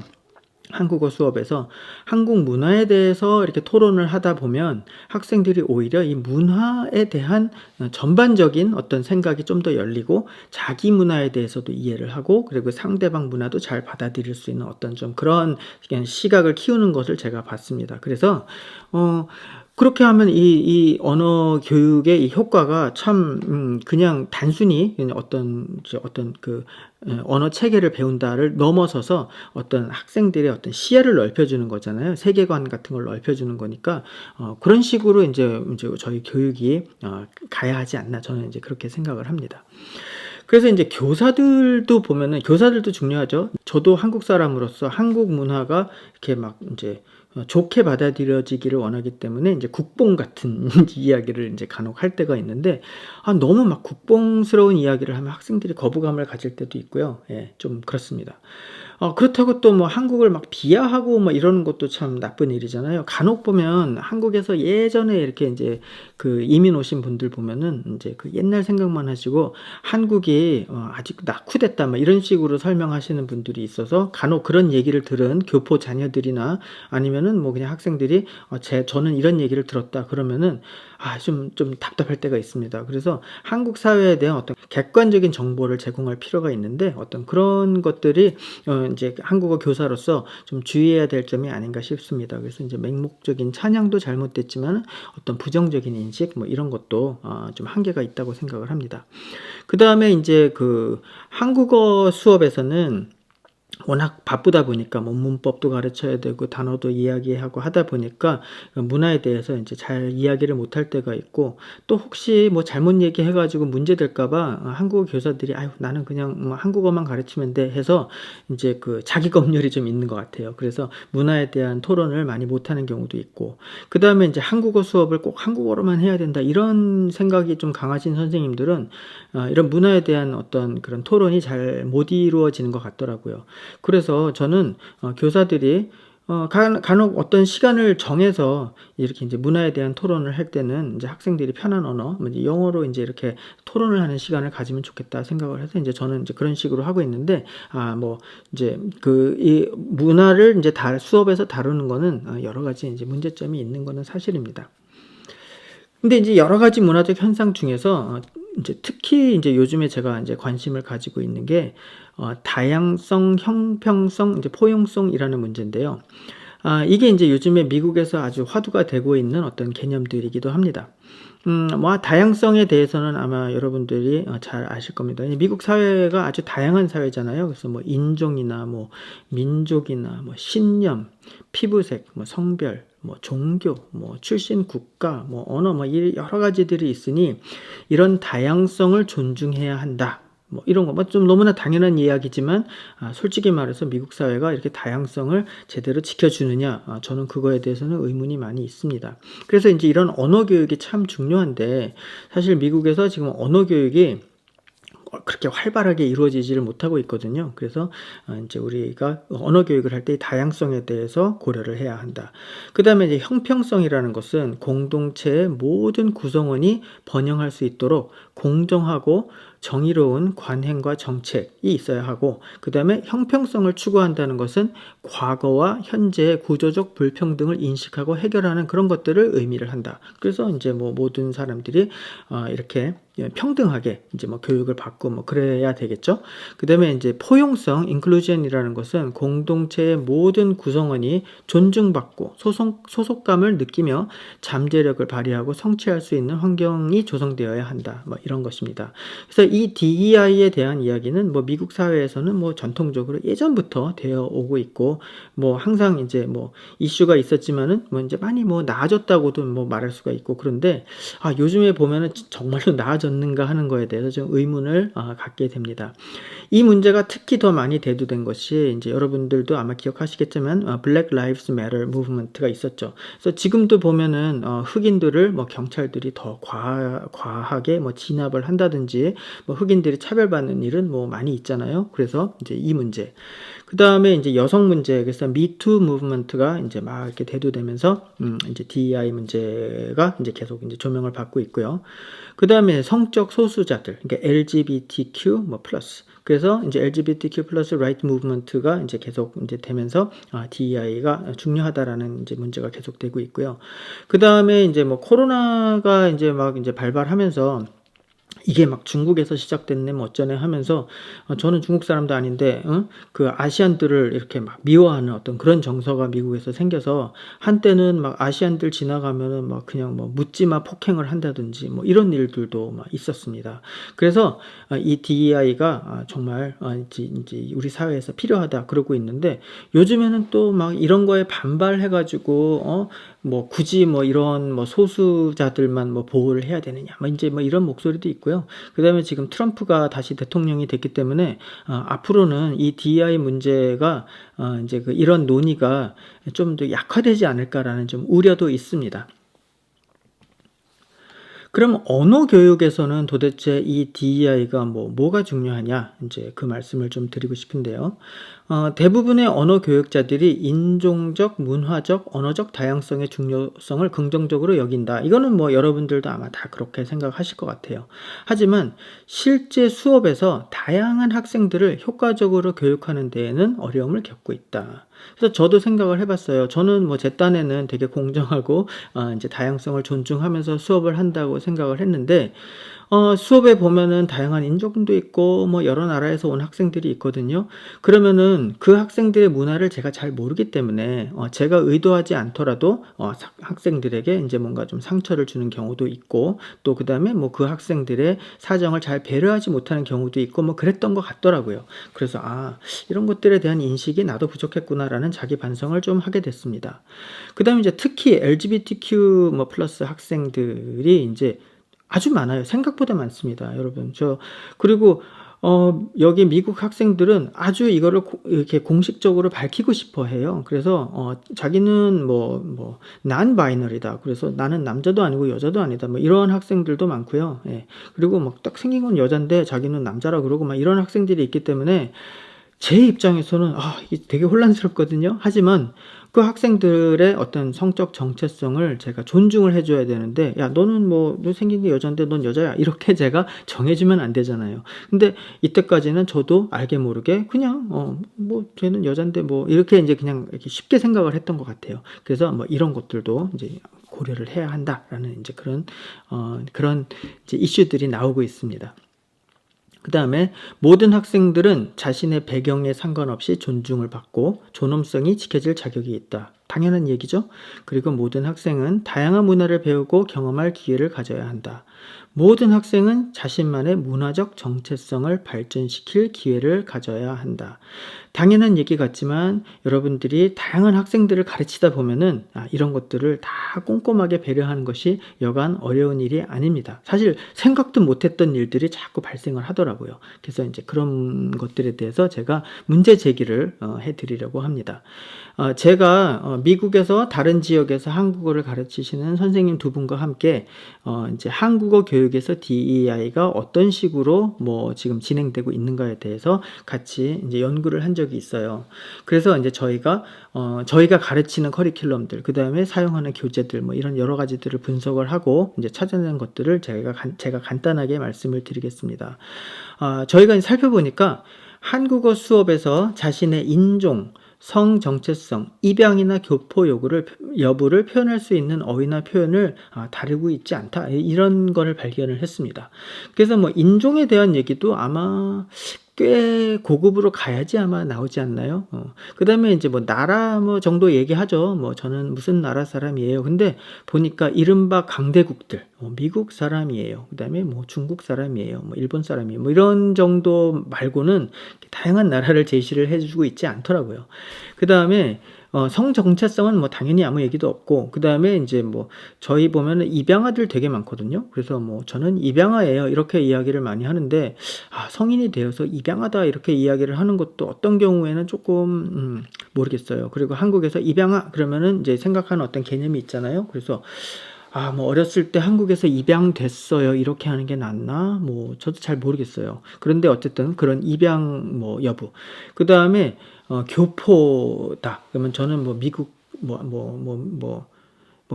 한국어 수업에서 한국 문화에 대해서 이렇게 토론을 하다 보면 학생들이 오히려 이 문화에 대한 전반적인 어떤 생각이 좀 더 열리고 자기 문화에 대해서도 이해를 하고 그리고 상대방 문화도 잘 받아들일 수 있는 어떤 좀 그런 시각을 키우는 것을 제가 봤습니다. 그래서 그렇게 하면 이 언어 교육의 이 효과가 참 그냥 단순히 어떤 그 언어 체계를 배운다를 넘어서서 어떤 학생들의 어떤 시야를 넓혀주는 거잖아요. 세계관 같은 걸 넓혀주는 거니까 그런 식으로 이제 저희 교육이 가야 하지 않나 저는 이제 그렇게 생각을 합니다. 그래서 이제 교사들도 보면은 교사들도 중요하죠. 저도 한국 사람으로서 한국 문화가 이렇게 막 이제 좋게 받아들여지기를 원하기 때문에 이제 국뽕 같은 이야기를 이제 간혹 할 때가 있는데 너무 막 국뽕스러운 이야기를 하면 학생들이 거부감을 가질 때도 있고요. 예, 좀 그렇습니다. 그렇다고 또 뭐 한국을 막 비하하고 뭐 이러는 것도 참 나쁜 일이잖아요. 간혹 보면 한국에서 예전에 이렇게 이제 그 이민 오신 분들 보면은 이제 그 옛날 생각만 하시고 한국이 아직 낙후됐다 뭐 이런 식으로 설명하시는 분들이 있어서 간혹 그런 얘기를 들은 교포 자녀들이나 아니면은 뭐 그냥 학생들이 저는 이런 얘기를 들었다 그러면은 좀 답답할 때가 있습니다. 그래서 한국 사회에 대한 어떤 객관적인 정보를 제공할 필요가 있는데 어떤 그런 것들이 이제 한국어 교사로서 좀 주의해야 될 점이 아닌가 싶습니다. 그래서 이제 맹목적인 찬양도 잘못됐지만 어떤 부정적인 인식 뭐 이런 것도 좀 한계가 있다고 생각을 합니다. 그 다음에 이제 그 한국어 수업에서는 워낙 바쁘다 보니까 뭐 문법도 가르쳐야 되고 단어도 이야기하고 하다 보니까 문화에 대해서 이제 잘 이야기를 못할 때가 있고, 또 혹시 뭐 잘못 얘기해 가지고 문제 될까 봐 한국어 교사들이 "아유 나는 그냥 뭐 한국어만 가르치면 돼." 해서 이제 그 자기 검열이 좀 있는 것 같아요. 그래서 문화에 대한 토론을 많이 못하는 경우도 있고, 그다음에 이제 '한국어 수업을 꼭 한국어로만 해야 된다.' 이런 생각이 좀 강하신 선생님들은 이런 문화에 대한 어떤 그런 토론이 잘 못 이루어지는 것 같더라고요. 그래서 저는 교사들이 간혹 어떤 시간을 정해서 이렇게 이제 문화에 대한 토론을 할 때는 이제 학생들이 편한 언어, 뭐 이제 영어로 이제 이렇게 토론을 하는 시간을 가지면 좋겠다 생각을 해서 이제 저는 이제 그런 식으로 하고 있는데, 뭐 이제 그 이 문화를 이제 수업에서 다루는 거는 여러 가지 이제 문제점이 있는 거는 사실입니다. 근데 이제 여러 가지 문화적 현상 중에서 인제 특히 인제 요즘에 제가 인제 관심을 가지고 있는 게 다양성, 형평성, 이제 포용성이라는 문제인데요. 이게 인제 요즘에 미국에서 아주 화두가 되고 있는 어떤 개념들이기도 합니다. 뭐 다양성에 대해서는 아마 여러분들이 잘 아실 겁니다. 이 미국 사회가 아주 다양한 사회잖아요. 그래서 뭐 인종이나 뭐 민족이나 뭐 신념, 피부색, 뭐 성별, 뭐 종교, 뭐 출신 국가, 뭐 언어, 뭐 이 여러 가지들이 있으니 이런 다양성을 존중해야 한다. 뭐 이런 거 뭐 좀 너무나 당연한 이야기지만 솔직히 말해서 미국 사회가 이렇게 다양성을 제대로 지켜주느냐, 저는 그거에 대해서는 의문이 많이 있습니다. 그래서 인제 이런 언어 교육이 참 중요한데, 사실 미국에서 지금 언어 교육이 그렇게 활발하게 이루어지지를 못하고 있거든요. 그래서 인제 우리가 언어 교육을 할 때 이 다양성에 대해서 고려를 해야 한다. 그다음에 이제 형평성이라는 것은 공동체의 모든 구성원이 번영할 수 있도록 공정하고 정의로운 관행과 정책이 있어야 하고, 그다음에 형평성을 추구한다는 것은 과거와 현재의 구조적 불평등을 인식하고 해결하는 그런 것들을 의미를 한다. 그래서 인제 뭐 모든 사람들이 이렇게 평등하게 이제 뭐 교육을 받고 뭐 그래야 되겠죠. 그다음에 인제 포용성, inclusion이라는 것은 공동체의 모든 구성원이 존중받고 소속감을 느끼며 잠재력을 발휘하고 성취할 수 있는 환경이 조성되어야 한다. 뭐 이런 것입니다. 그래서 이 DEI에 대한 이야기는 뭐 미국 사회에서는 뭐 전통적으로 예전부터 되어 오고 있고, 뭐 항상 인제 뭐 이슈가 있었지만은 뭐 인제 많이 뭐 나아졌다고도 뭐 말할 수가 있고, 그런데 요즘에 보면은 정말로 나아졌는가 하는 거에 대해서 좀 의문을 갖게 됩니다. 이 문제가 특히 더 많이 대두된 것이 인제 여러분들도 아마 기억하시겠지만 Black Lives Matter 무브먼트가 있었죠. 그래서 지금도 보면은 흑인들을 뭐 경찰들이 더 과하게 뭐 진압을 한다든지 뭐 흑인들이 차별받는 일은 뭐 많이 있잖아요. 그래서 이제 이 문제. 그다음에 인제 여성 문제, 그래서 미투 무브먼트가 인제 막 이렇게 대두되면서 인제 DEI 문제가 인제 계속 인제 조명을 받고 있고요. 그다음에 성적 소수자들, 그러니까 LGBTQ 뭐 플러스. 그래서 인제 LGBTQ 플러스 라이트 무브먼트가 인제 계속 인제 되면서 DEI가 중요하다라는 인제 문제가 계속되고 있고요. 그다음에 인제 뭐 코로나가 인제 막 인제 발발하면서 이게 막 중국에서 시작됐네 뭐 어쩌네 하면서 저는 중국 사람도 아닌데 그 아시안들을 이렇게 막 미워하는 어떤 그런 정서가 미국에서 생겨서 한때는 막 아시안들 지나가면은 막 그냥 뭐 묻지마 폭행을 한다든지 뭐 이런 일들도 막 있었습니다. 그래서 이 DEI가 정말 인제 우리 사회에서 필요하다 그러고 있는데, 요즘에는 또 막 이런 거에 반발해 가지고 뭐 굳이 뭐 이런 뭐 소수자들만 뭐 보호를 해야 되느냐 뭐 인제 뭐 이런 목소리도 있고요. 그다음에 지금 트럼프가 다시 대통령이 됐기 때문에 앞으로는 이 DEI 문제가 인제 이런 논의가 좀 더 약화되지 않을까라는 좀 우려도 있습니다. 그럼 언어 교육에서는 도대체 이 DEI가 뭐가 중요하냐, 인제 그 말씀을 좀 드리고 싶은데요. 대부분의 언어 교육자들이 인종적, 문화적, 언어적 다양성의 중요성을 긍정적으로 여긴다. 이거는 뭐 여러분들도 아마 다 그렇게 생각하실 것 같아요. 하지만 실제 수업에서 다양한 학생들을 효과적으로 교육하는 데에는 어려움을 겪고 있다. 그래서 저도 생각을 해 봤어요. 저는 뭐 제 딴에는 되게 공정하고 인제 다양성을 존중하면서 수업을 한다고 생각을 했는데, 수업에 보면은 다양한 인종도 있고 뭐 여러 나라에서 온 학생들이 있거든요. 그러면은 그 학생들의 문화를 제가 잘 모르기 때문에 제가 의도하지 않더라도 학생들에게 이제 뭔가 좀 상처를 주는 경우도 있고, 또 그다음에 뭐 그 학생들의 사정을 잘 배려하지 못하는 경우도 있고 뭐 그랬던 것 같더라고요. 그래서 이런 것들에 대한 인식이 나도 부족했구나라는 자기 반성을 좀 하게 됐습니다. 그다음에 이제 특히 LGBTQ 뭐 플러스 학생들이 이제 아주 많아요. 생각보다 많습니다, 여러분. 그리고 여기 미국 학생들은 아주 이거를 이렇게 공식적으로 밝히고 싶어 해요. 그래서 자기는 난 바이너리다. 그래서 나는 남자도 아니고 여자도 아니다. 뭐 이런 학생들도 많고요. 예. 그리고 막 딱 생긴 건 여잔데 자기는 남자라 그러고 막 이런 학생들이 있기 때문에 제 입장에서는 이게 되게 혼란스럽거든요. 하지만 그 학생들의 어떤 성적 정체성을 제가 존중을 해줘야 되는데, 야, 너는 너 생긴 게 여잔데 넌 여자야, 이렇게 제가 정해주면 안 되잖아요. 근데 이때까지는 저도 알게 모르게 그냥 쟤는 여잔데 이렇게 이제 그냥 이렇게 쉽게 생각을 했던 것 같아요. 그래서 이런 것들도 이제 고려를 해야 한다라는 이제 그런 이제 이슈들이 나오고 있습니다. 그 다음에 모든 학생들은 자신의 배경에 상관없이 존중을 받고 존엄성이 지켜질 자격이 있다. 당연한 얘기죠. 그리고 모든 학생은 다양한 문화를 배우고 경험할 기회를 가져야 한다. 모든 학생은 자신만의 문화적 정체성을 발전시킬 기회를 가져야 한다. 당연한 얘기 같지만 여러분들이 다양한 학생들을 가르치다 보면은 이런 것들을 다 꼼꼼하게 배려하는 것이 여간 어려운 일이 아닙니다. 사실 생각도 못했던 일들이 자꾸 발생을 하더라고요. 그래서 이제 그런 것들에 대해서 제가 문제 제기를 해드리려고 합니다. 제가 미국에서 다른 지역에서 한국어를 가르치시는 선생님 두 분과 함께 이제 한국어 교육에서 DEI가 어떤 식으로 지금 진행되고 있는가에 대해서 같이 이제 연구를 한 적이 있어요. 그래서 이제 저희가 가르치는 커리큘럼들, 그 다음에 사용하는 교재들, 이런 여러 가지들을 분석을 하고 이제 찾아낸 것들을 제가 간단하게 말씀을 드리겠습니다. 저희가 살펴보니까 한국어 수업에서 자신의 인종, 성 정체성, 입양이나 교포 여부를 표현할 수 있는 어휘나 표현을 다루고 있지 않다. 이런 거를 발견을 했습니다. 그래서 인종에 대한 얘기도 아마 꽤 고급으로 가야지 아마 나오지 않나요? 그 다음에 이제 나라 정도 얘기하죠. 저는 무슨 나라 사람이에요. 근데 보니까 이른바 강대국들, 미국 사람이에요. 그 다음에 중국 사람이에요. 일본 사람이에요. 이런 정도 말고는 다양한 나라를 제시를 해주고 있지 않더라고요. 그 다음에 성 정체성은 당연히 아무 얘기도 없고, 그 다음에 이제 저희 보면은 입양아들 되게 많거든요. 그래서 저는 입양아예요, 이렇게 이야기를 많이 하는데, 성인이 되어서 입양하다 이렇게 이야기를 하는 것도 어떤 경우에는 조금 모르겠어요. 그리고 한국에서 입양아 그러면은 이제 생각하는 어떤 개념이 있잖아요. 그래서 어렸을 때 한국에서 입양됐어요, 이렇게 하는 게 낫나? 저도 잘 모르겠어요. 그런데 어쨌든 그런 입양 여부. 그 다음에 교포다. 그러면 저는 미국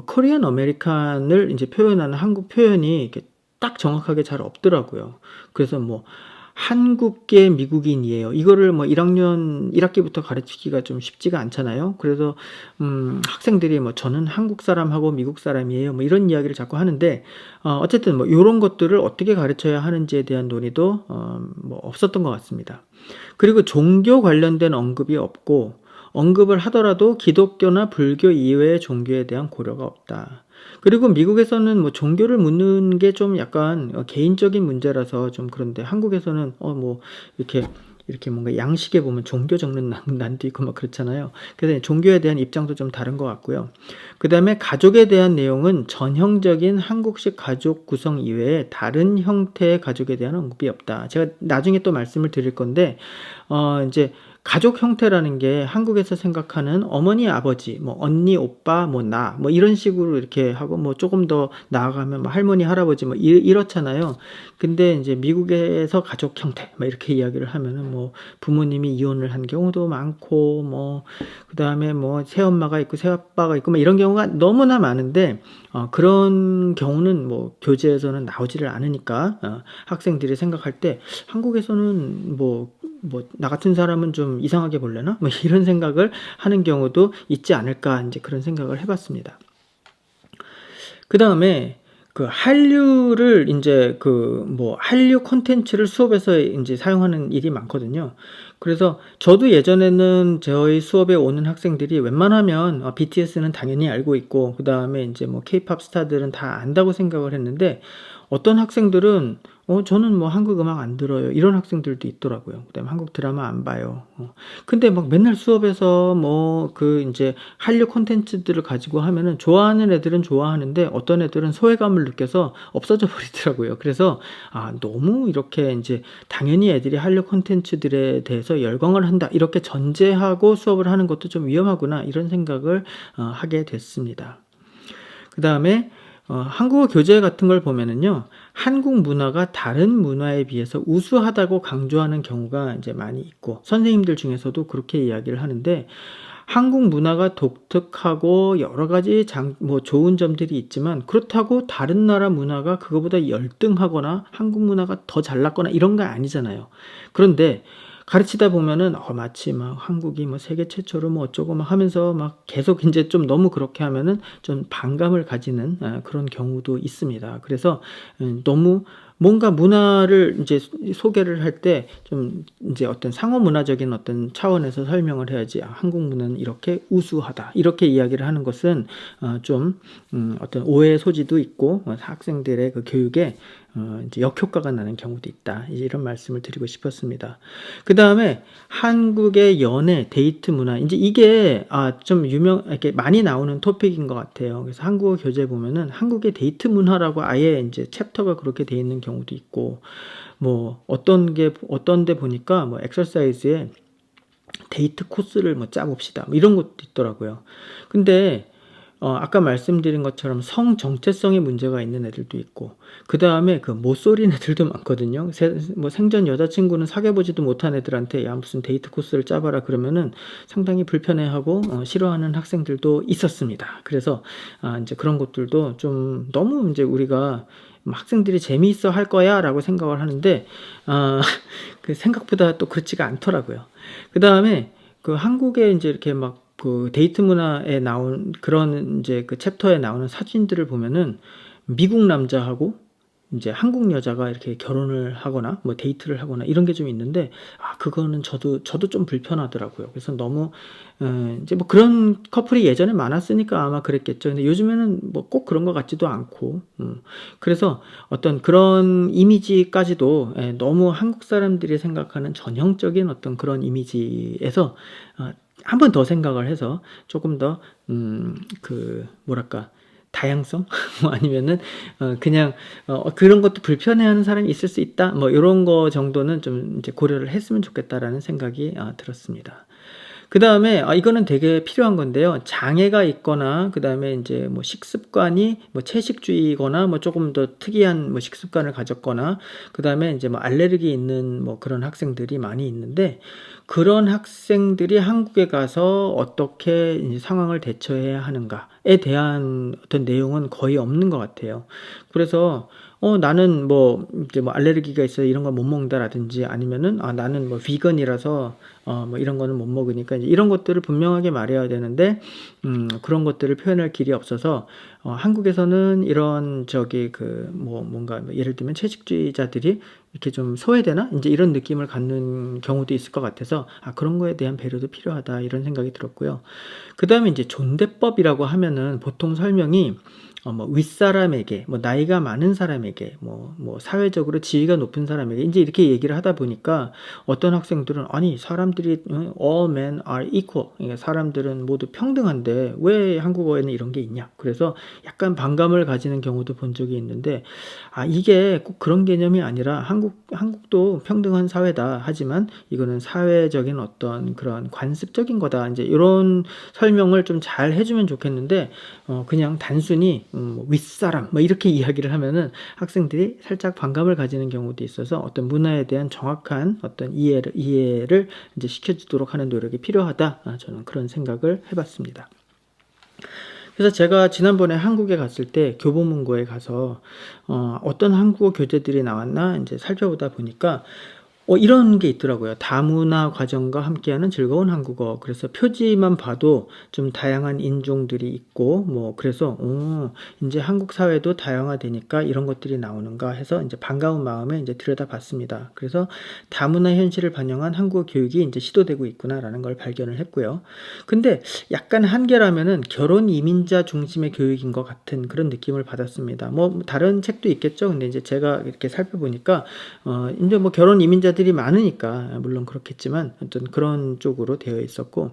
코리안 아메리칸을 이제 표현하는 한국 표현이 이렇게 딱 정확하게 잘 없더라고요. 그래서 한국계 미국인이에요. 이거를 1학기부터 가르치기가 좀 쉽지가 않잖아요. 그래서 학생들이 저는 한국 사람하고 미국 사람이에요, 이런 이야기를 자꾸 하는데, 어쨌든 이런 것들을 어떻게 가르쳐야 하는지에 대한 논의도 없었던 것 같습니다. 그리고 종교 관련된 언급이 없고, 언급을 하더라도 기독교나 불교 이외의 종교에 대한 고려가 없다. 그리고 미국에서는 종교를 묻는 게 좀 약간 개인적인 문제라서 좀 그런데, 한국에서는 이렇게 뭔가 양식에 보면 종교 적는 난도 있고 그렇잖아요. 그래서 종교에 대한 입장도 좀 다른 것 같고요. 그 다음에 가족에 대한 내용은 전형적인 한국식 가족 구성 이외에 다른 형태의 가족에 대한 언급이 없다. 제가 나중에 또 말씀을 드릴 건데, 이제 가족 형태라는 게 한국에서 생각하는 어머니, 아버지, 언니, 오빠, 나, 이런 식으로 이렇게 하고, 조금 더 나아가면 할머니, 할아버지, 이렇잖아요. 근데 이제 미국에서 가족 형태, 이렇게 이야기를 하면은 부모님이 이혼을 한 경우도 많고, 그 다음에 새엄마가 있고, 새아빠가 있고, 이런 경우가 너무나 많은데, 그런 경우는 교재에서는 나오지를 않으니까, 학생들이 생각할 때, 한국에서는 나 같은 사람은 좀 이상하게 볼래나? 이런 생각을 하는 경우도 있지 않을까, 이제 그런 생각을 해봤습니다. 그 다음에 그 한류를 인제 그 뭐 한류 콘텐츠를 수업에서 인제 사용하는 일이 많거든요. 그래서 저도 예전에는 저희 수업에 오는 학생들이 웬만하면 BTS는 당연히 알고 있고 그다음에 인제 뭐 케이팝 스타들은 다 안다고 생각을 했는데 어떤 학생들은 저는 뭐 한국 음악 안 들어요." 이런 학생들도 있더라고요. 그다음에 "한국 드라마 안 봐요." 근데 막 맨날 수업에서 뭐 그 인제 한류 콘텐츠들을 가지고 하면은 좋아하는 애들은 좋아하는데 어떤 애들은 소외감을 느껴서 없어져 버리더라고요. 그래서 너무 이렇게 인제 '당연히 애들이 한류 콘텐츠들에 대해서 열광을 한다.' 이렇게 전제하고 수업을 하는 것도 좀 위험하구나 이런 생각을 하게 됐습니다. 그다음에 한국어 교재 같은 걸 보면은요. 한국 문화가 다른 문화에 비해서 우수하다고 강조하는 경우가 인제 많이 있고 선생님들 중에서도 그렇게 이야기를 하는데 한국 문화가 독특하고 여러 가지 좋은 점들이 있지만 그렇다고 다른 나라 문화가 그거보다 열등하거나 한국 문화가 더 잘났거나 이런 거 아니잖아요. 그런데 가르치다 보면은 마치 막 한국이 뭐 세계 최초로 뭐 어쩌고 막 하면서 막 계속 인제 좀 너무 그렇게 하면은 좀 반감을 가지는 그런 경우도 있습니다. 그래서 너무 뭔가 문화를 인제 소개를 할 때 좀 인제 어떤 상호 문화적인 어떤 차원에서 설명을 해야지 한국 문화는 이렇게 우수하다." 이렇게 이야기를 하는 것은 좀 어떤 오해의 소지도 있고 학생들의 그 교육에 인제 역효과가 나는 경우도 있다. 이제 이런 말씀을 드리고 싶었습니다. 그다음에 한국의 연애, 데이트 문화 인제 이게 좀 이렇게 많이 나오는 토픽인 것 같아요. 그래서 한국어 교재 보면은 한국의 데이트 문화라고 아예 인제 챕터가 그렇게 돼 있는 경우도 있고 뭐 어떤 데 보니까 뭐 exercise에 데이트 코스를 뭐 짜 봅시다. 뭐 이런 것도 있더라고요. 근데 아까 말씀드린 것처럼 성 정체성에 문제가 있는 애들도 있고 그다음에 그 못 쏘린 애들도 많거든요. 생전 여자친구는 사귀어 보지도 못한 애들한테 "야 무슨 데이트 코스를 짜 봐라." 그러면은 상당히 불편해하고 싫어하는 학생들도 있었습니다. 그래서 인제 그런 것들도 좀 너무 인제 우리가 '학생들이 재미있어 할 거야.'라고 생각을 하는데 그 생각보다 또 그렇지가 않더라고요. 그다음에 그 한국에 인제 이렇게 막 그 데이트 문화에 나온 그런 인제 그 챕터에 나오는 사진들을 보면은 미국 남자하고 인제 한국 여자가 이렇게 결혼을 하거나 뭐 데이트를 하거나 이런 게 좀 있는데 그거는 저도 좀 불편하더라고요. 그래서 너무 인제 뭐 그런 커플이 예전에 많았으니까 아마 그랬겠죠. 근데 요즘에는 뭐 꼭 그런 것 같지도 않고 그래서 어떤 그런 이미지까지도 너무 한국 사람들이 생각하는 전형적인 어떤 그런 이미지에서 한 번 더 생각을 해서 쪼끔 더 그 뭐랄까 다양성 뭐 아니면은 그냥 '그런 것도 불편해하는 사람이 있을 수 있다.' 뭐 요런 거 정도는 좀 이제 고려를 했으면 좋겠다라는 생각이 들었습니다. 그다음에 이거는 되게 필요한 건데요. 장애가 있거나 그다음에 인제 뭐 식습관이 뭐 채식주의이거나 뭐 쪼금 더 특이한 뭐 식습관을 가졌거나 그다음에 인제 뭐 알레르기 있는 뭐 그런 학생들이 많이 있는데 그런 학생들이 한국에 가서 어떻게 이제 상황을 대처해야 하는가에 대한 어떤 내용은 거의 없는 것 같아요. 그래서 나는 뭐 이제 뭐 알레르기가 있어서 이런 걸 못 먹는다라든지 아니면은 나는 뭐 비건이라서 뭐 이런 거는 못 먹으니까 이제 이런 것들을 분명하게 말해야 되는데 그런 것들을 표현할 길이 없어서 한국에서는 이런 뭔가 뭐 예를 들면 채식주의자들이 이렇게 좀 소외되나? 인제 이런 느낌을 갖는 경우도 있을 것 같아서 '그런 거에 대한 배려도 필요하다.' 이런 생각이 들었고요. 그다음에 인제 존댓법이라고 하면은 보통 설명이 뭐 윗사람에게 뭐 나이가 많은 사람에게 뭐 사회적으로 지위가 높은 사람에게 인제 이렇게 얘기를 하다 보니까 어떤 학생들은 '아니 사람들이 all men are equal.' 그러니까 '사람들은 모두 평등한데 왜 한국어에는 이런 게 있냐.' 그래서 약간 반감을 가지는 경우도 본 적이 있는데 이게 꼭 그런 개념이 아니라 한국도 평등한 사회다. 하지만 이거는 사회적인 어떤 그런 관습적인 거다. 인제 요런 설명을 좀 잘 해 주면 좋겠는데 그냥 단순히 뭐 윗사람 뭐 이렇게 이야기를 하면은 학생들이 살짝 반감을 가지는 경우도 있어서 어떤 문화에 대한 정확한 어떤 이해를 인제 시켜 주도록 하는 노력이 필요하다. 저는 그런 생각을 해 봤습니다. 그래서 제가 지난번에 한국에 갔을 때 교보문고에 가서 어떤 한국어 교재들이 나왔나 인제 살펴보다 보니까 이런 게 있더라고요. 다문화 과정과 함께하는 즐거운 한국어. 그래서 표지만 봐도 좀 다양한 인종들이 있고, 뭐, 그래서, 이제 한국 사회도 다양화되니까 이런 것들이 나오는가 해서 이제 반가운 마음에 이제 들여다봤습니다. 그래서 다문화 현실을 반영한 한국어 교육이 이제 시도되고 있구나라는 걸 발견을 했고요. 근데 약간 한계라면은 결혼 이민자 중심의 교육인 것 같은 그런 느낌을 받았습니다. 뭐, 다른 책도 있겠죠. 근데 이제 제가 이렇게 살펴보니까, 이제 뭐 결혼 이민자들이 많으니까 물론 그렇겠지만 어떤 그런 쪽으로 되어 있었고,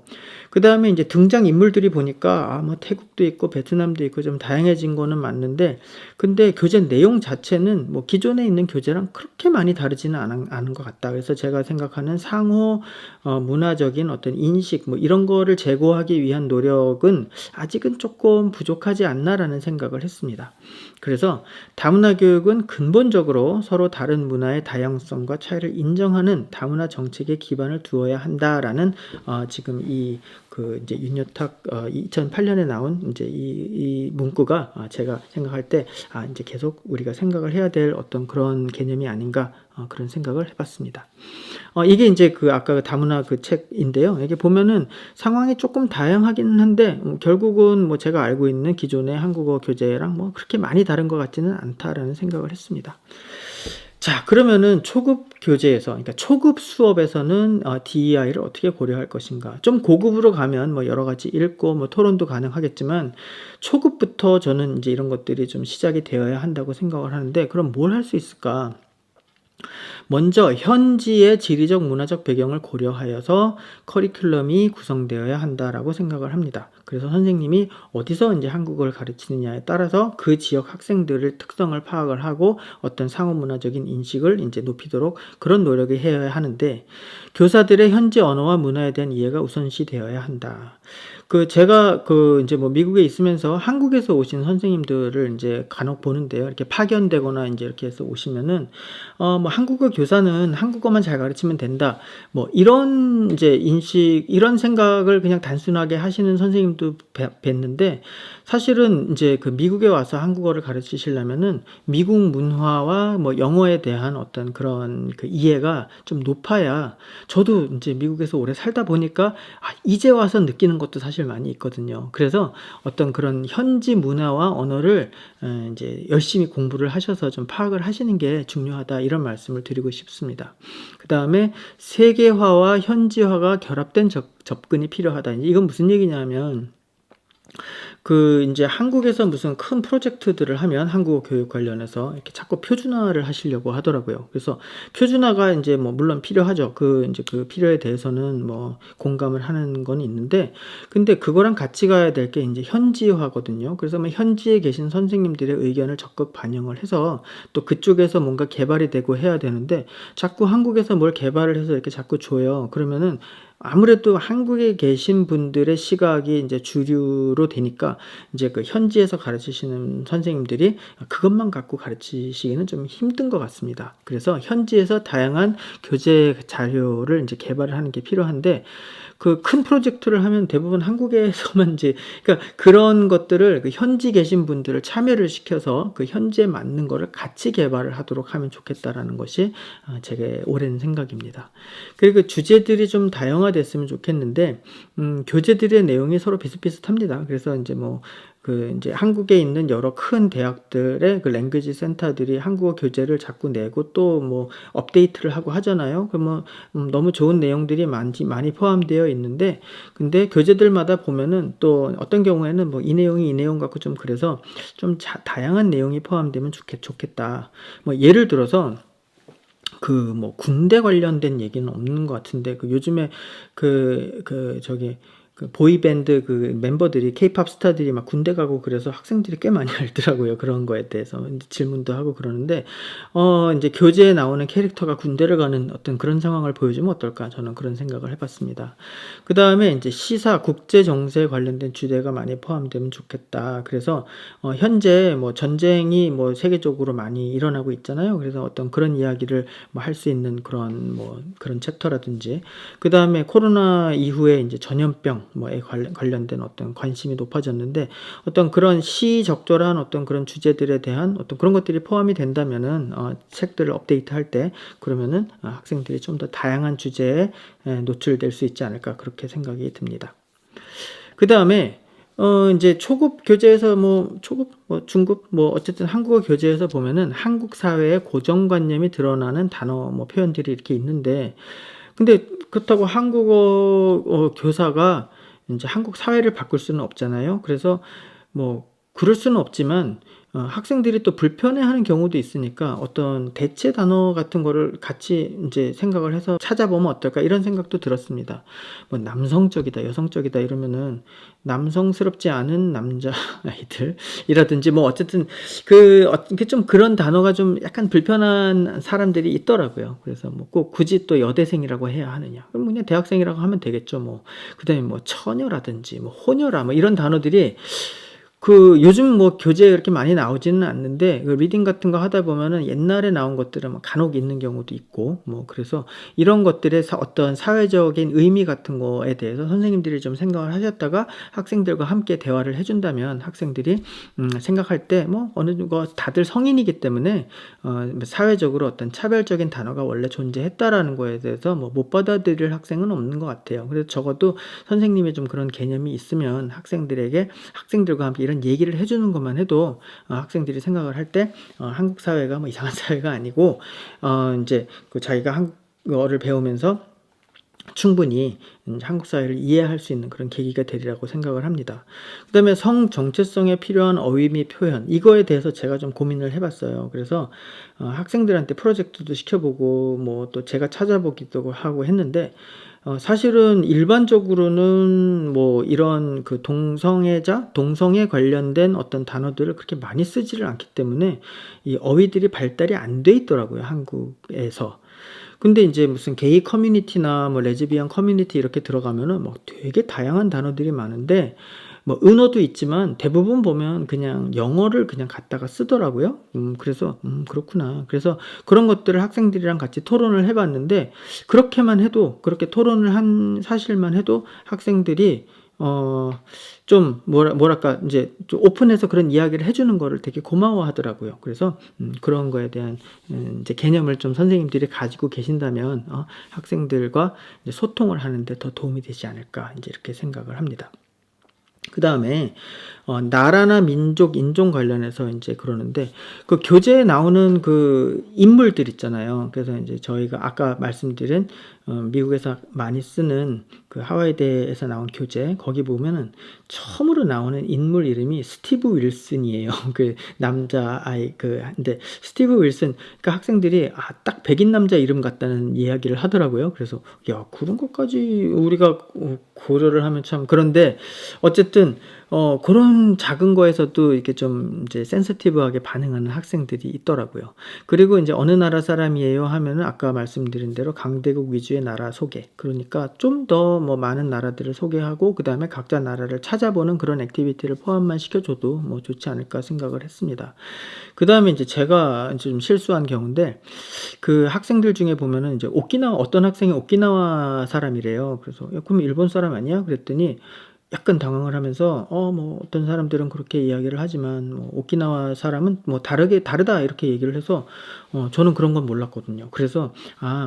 그 다음에 이제 등장 인물들이 보니까 뭐 태국도 있고 베트남도 있고 좀 다양해진 거는 맞는데, 근데 교재 내용 자체는 뭐 기존에 있는 교재랑 그렇게 많이 다르지는 않은 것 같다. 그래서 제가 생각하는 상호 문화적인 어떤 인식 뭐 이런 거를 제고하기 위한 노력은 아직은 조금 부족하지 않나라는 생각을 했습니다. 그래서 다문화 교육은 근본적으로 서로 다른 문화의 다양성과 차이를 인정하는 다문화 정책에 기반을 두어야 한다라는 지금 이제 윤여탁 2008년에 나온 이제 이 문구가 제가 생각할 때 이제 계속 우리가 생각을 해야 될 어떤 그런 개념이 아닌가 그런 생각을 해봤습니다. 이게 이제 아까 그 다문화 그 책인데요. 이게 보면은 상황이 조금 다양하긴 한데, 결국은 뭐 제가 알고 있는 기존의 한국어 교재랑 뭐 그렇게 많이 다른 것 같지는 않다라는 생각을 했습니다. 자, 그러면은 초급 교재에서, 그러니까 초급 수업에서는 DEI를 어떻게 고려할 것인가? 좀 고급으로 가면 뭐 여러 가지 읽고 뭐 토론도 가능하겠지만, 초급부터 저는 이제 이런 것들이 좀 시작이 되어야 한다고 생각을 하는데, 그럼 뭘 할 수 있을까? 먼저 현지의 지리적 문화적 배경을 고려하여서 커리큘럼이 구성되어야 한다라고 생각을 합니다. 그래서 선생님이 어디서 이제 한국어를 가르치느냐에 따라서 그 지역 학생들의 특성을 파악을 하고 어떤 상호 문화적인 인식을 이제 높이도록 그런 노력을 해야 하는데, 교사들의 현지 언어와 문화에 대한 이해가 우선시 되어야 한다. 제가 이제 뭐 미국에 있으면서 한국에서 오신 선생님들을 이제 간혹 보는데요. 이렇게 파견되거나 이제 이렇게 해서 오시면은, 뭐 한국어 교사는 한국어만 잘 가르치면 된다. 뭐 이런 이제 인식, 이런 생각을 그냥 단순하게 하시는 선생님도 뵀는데, 사실은 이제 미국에 와서 한국어를 가르치시려면은 미국 문화와 뭐 영어에 대한 어떤 그런 이해가 좀 높아야, 저도 이제 미국에서 오래 살다 보니까 이제 와서 느끼는 것도 사실 많이 있거든요. 그래서 어떤 그런 현지 문화와 언어를 이제 열심히 공부를 하셔서 좀 파악을 하시는 게 중요하다, 이런 말씀을 드리고 싶습니다. 그 다음에 세계화와 현지화가 결합된 접근이 필요하다. 이건 무슨 얘기냐면, 이제 한국에서 무슨 큰 프로젝트들을 하면 한국어 교육 관련해서 이렇게 자꾸 표준화를 하시려고 하더라고요. 그래서 표준화가 이제 뭐 물론 필요하죠. 이제 필요에 대해서는 뭐 공감을 하는 건 있는데, 근데 그거랑 같이 가야 될 게 이제 현지화거든요. 그래서 뭐 현지에 계신 선생님들의 의견을 적극 반영을 해서 또 그쪽에서 뭔가 개발이 되고 해야 되는데, 자꾸 한국에서 뭘 개발을 해서 이렇게 자꾸 줘요. 그러면은 아무래도 한국에 계신 분들의 시각이 이제 주류로 되니까 이제 현지에서 가르치시는 선생님들이 그것만 갖고 가르치시기는 좀 힘든 것 같습니다. 그래서 현지에서 다양한 교재 자료를 이제 개발을 하는 게 필요한데, 큰 프로젝트를 하면 대부분 한국에서만 이제, 그러니까 그런 것들을 현지 계신 분들을 참여를 시켜서 현지에 맞는 거를 같이 개발을 하도록 하면 좋겠다라는 것이 제게 오랜 생각입니다. 그리고 주제들이 좀 다양화됐으면 좋겠는데, 교재들의 내용이 서로 비슷비슷합니다. 그래서 이제 이제 한국에 있는 여러 큰 대학들의 랭귀지 센터들이 한국어 교재를 자꾸 내고 또 뭐 업데이트를 하고 하잖아요. 너무 좋은 내용들이 많이 포함되어 있는데, 근데 교재들마다 보면은 또 어떤 경우에는 뭐 이 내용이 이 내용 같고 좀 그래서 좀 다양한 내용이 포함되면 좋겠다. 뭐 예를 들어서 뭐 군대 관련된 얘기는 없는 것 같은데, 요즘에 저기 보이밴드 멤버들이, 케이팝 스타들이 막 군대 가고 그래서 학생들이 꽤 많이 알더라고요. 그런 거에 대해서 질문도 하고 그러는데, 이제 교재에 나오는 캐릭터가 군대를 가는 어떤 그런 상황을 보여주면 어떨까, 저는 그런 생각을 해봤습니다. 그 다음에 이제 시사, 국제 정세에 관련된 주제가 많이 포함되면 좋겠다. 그래서 현재 뭐 전쟁이 뭐 세계적으로 많이 일어나고 있잖아요. 그래서 어떤 그런 이야기를 뭐 할 수 있는 그런 챕터라든지, 그 다음에 코로나 이후에 이제 전염병 뭐에 관련된 어떤 관심이 높아졌는데 어떤 그런 시적절한 어떤 그런 주제들에 대한 어떤 그런 것들이 포함이 된다면은 책들을 업데이트할 때 그러면은 학생들이 좀 더 다양한 주제에 노출될 수 있지 않을까 그렇게 생각이 듭니다. 그 다음에 이제 초급 교재에서 초급, 중급, 어쨌든 한국어 교재에서 보면은 한국 사회의 고정관념이 드러나는 단어, 표현들이 이렇게 있는데, 근데 그렇다고 한국어 교사가 이제 한국 사회를 바꿀 수는 없잖아요. 그래서 그럴 수는 없지만, 학생들이 또 불편해하는 경우도 있으니까 어떤 대체 단어 같은 거를 같이 이제 생각을 해서 찾아보면 어떨까 이런 생각도 들었습니다. 남성적이다, 여성적이다 이러면은 남성스럽지 않은 남자아이들이라든지 어쨌든 좀 그런 단어가 좀 약간 불편한 사람들이 있더라고요. 그래서 꼭 굳이 또 여대생이라고 해야 하느냐. 그럼 그냥 대학생이라고 하면 되겠죠. 그다음에 처녀라든지 호녀라 이런 단어들이 요즘 교재에 그렇게 많이 나오지는 않는데, 리딩 같은 거 하다 보면은 옛날에 나온 것들은 간혹 있는 경우도 있고, 그래서 이런 것들의 어떤 사회적인 의미 같은 거에 대해서 선생님들이 좀 생각을 하셨다가 학생들과 함께 대화를 해준다면 학생들이, 생각할 때, 어느 거 다들 성인이기 때문에, 사회적으로 어떤 차별적인 단어가 원래 존재했다라는 거에 대해서 못 받아들일 학생은 없는 것 같아요. 그래서 적어도 선생님이 좀 그런 개념이 있으면 학생들과 함께 이런 얘기를 해주는 것만 해도 학생들이 생각을 할 때 한국 사회가 이상한 사회가 아니고 이제 자기가 한국어를 배우면서 충분히 한국 사회를 이해할 수 있는 그런 계기가 되리라고 생각을 합니다. 그 다음에 성 정체성에 필요한 어휘 및 표현, 이거에 대해서 제가 좀 고민을 해봤어요. 그래서 학생들한테 프로젝트도 시켜보고 또 제가 찾아보기도 하고 했는데 사실은 일반적으로는 이런 동성애 관련된 어떤 단어들을 그렇게 많이 쓰지를 않기 때문에 이 어휘들이 발달이 안 돼 있더라고요, 한국에서. 근데 이제 무슨 게이 커뮤니티나 레즈비언 커뮤니티 이렇게 들어가면은 되게 다양한 단어들이 많은데 은어도 있지만 대부분 보면 그냥 영어를 그냥 갖다가 쓰더라고요. 그래서 그렇구나. 그래서 그런 것들을 학생들이랑 같이 토론을 해봤는데 그렇게 토론을 한 사실만 해도 학생들이 좀 뭐랄까 이제 좀 오픈해서 그런 이야기를 해주는 거를 되게 고마워하더라고요. 그래서 그런 거에 대한 이제 개념을 좀 선생님들이 가지고 계신다면 학생들과 이제 소통을 하는데 더 도움이 되지 않을까 이제 이렇게 생각을 합니다. 그 다음에 나라나 민족, 인종 관련해서 이제 그러는데 교재에 나오는 인물들 있잖아요. 그래서 이제 저희가 아까 말씀드린 미국에서 많이 쓰는 하와이대에서 나온 교재 거기 보면은 처음으로 나오는 인물 이름이 스티브 윌슨이에요. 남자아이 근데 스티브 윌슨 학생들이 딱 백인 남자 이름 같다는 이야기를 하더라고요. 그래서 야 그런 것까지 우리가 고려를 하면 참 그런데 어쨌든 그런 작은 거에서도 이렇게 좀 이제 센시티브하게 반응하는 학생들이 있더라고요. 그리고 이제 어느 나라 사람이에요 하면은 아까 말씀드린 대로 강대국 위주의 나라 소개. 그러니까 좀 더 많은 나라들을 소개하고 그 다음에 각자 나라를 찾아보는 그런 액티비티를 포함만 시켜줘도 좋지 않을까 생각을 했습니다. 그 다음에 이제 제가 좀 실수한 경우인데 학생들 중에 보면은 이제 어떤 학생이 오키나와 사람이래요. 그래서 그럼 일본 사람 아니야? 그랬더니 약간 당황을 하면서 어떤 사람들은 그렇게 이야기를 하지만 오키나와 사람은 다르다 이렇게 얘기를 해서 저는 그런 건 몰랐거든요. 그래서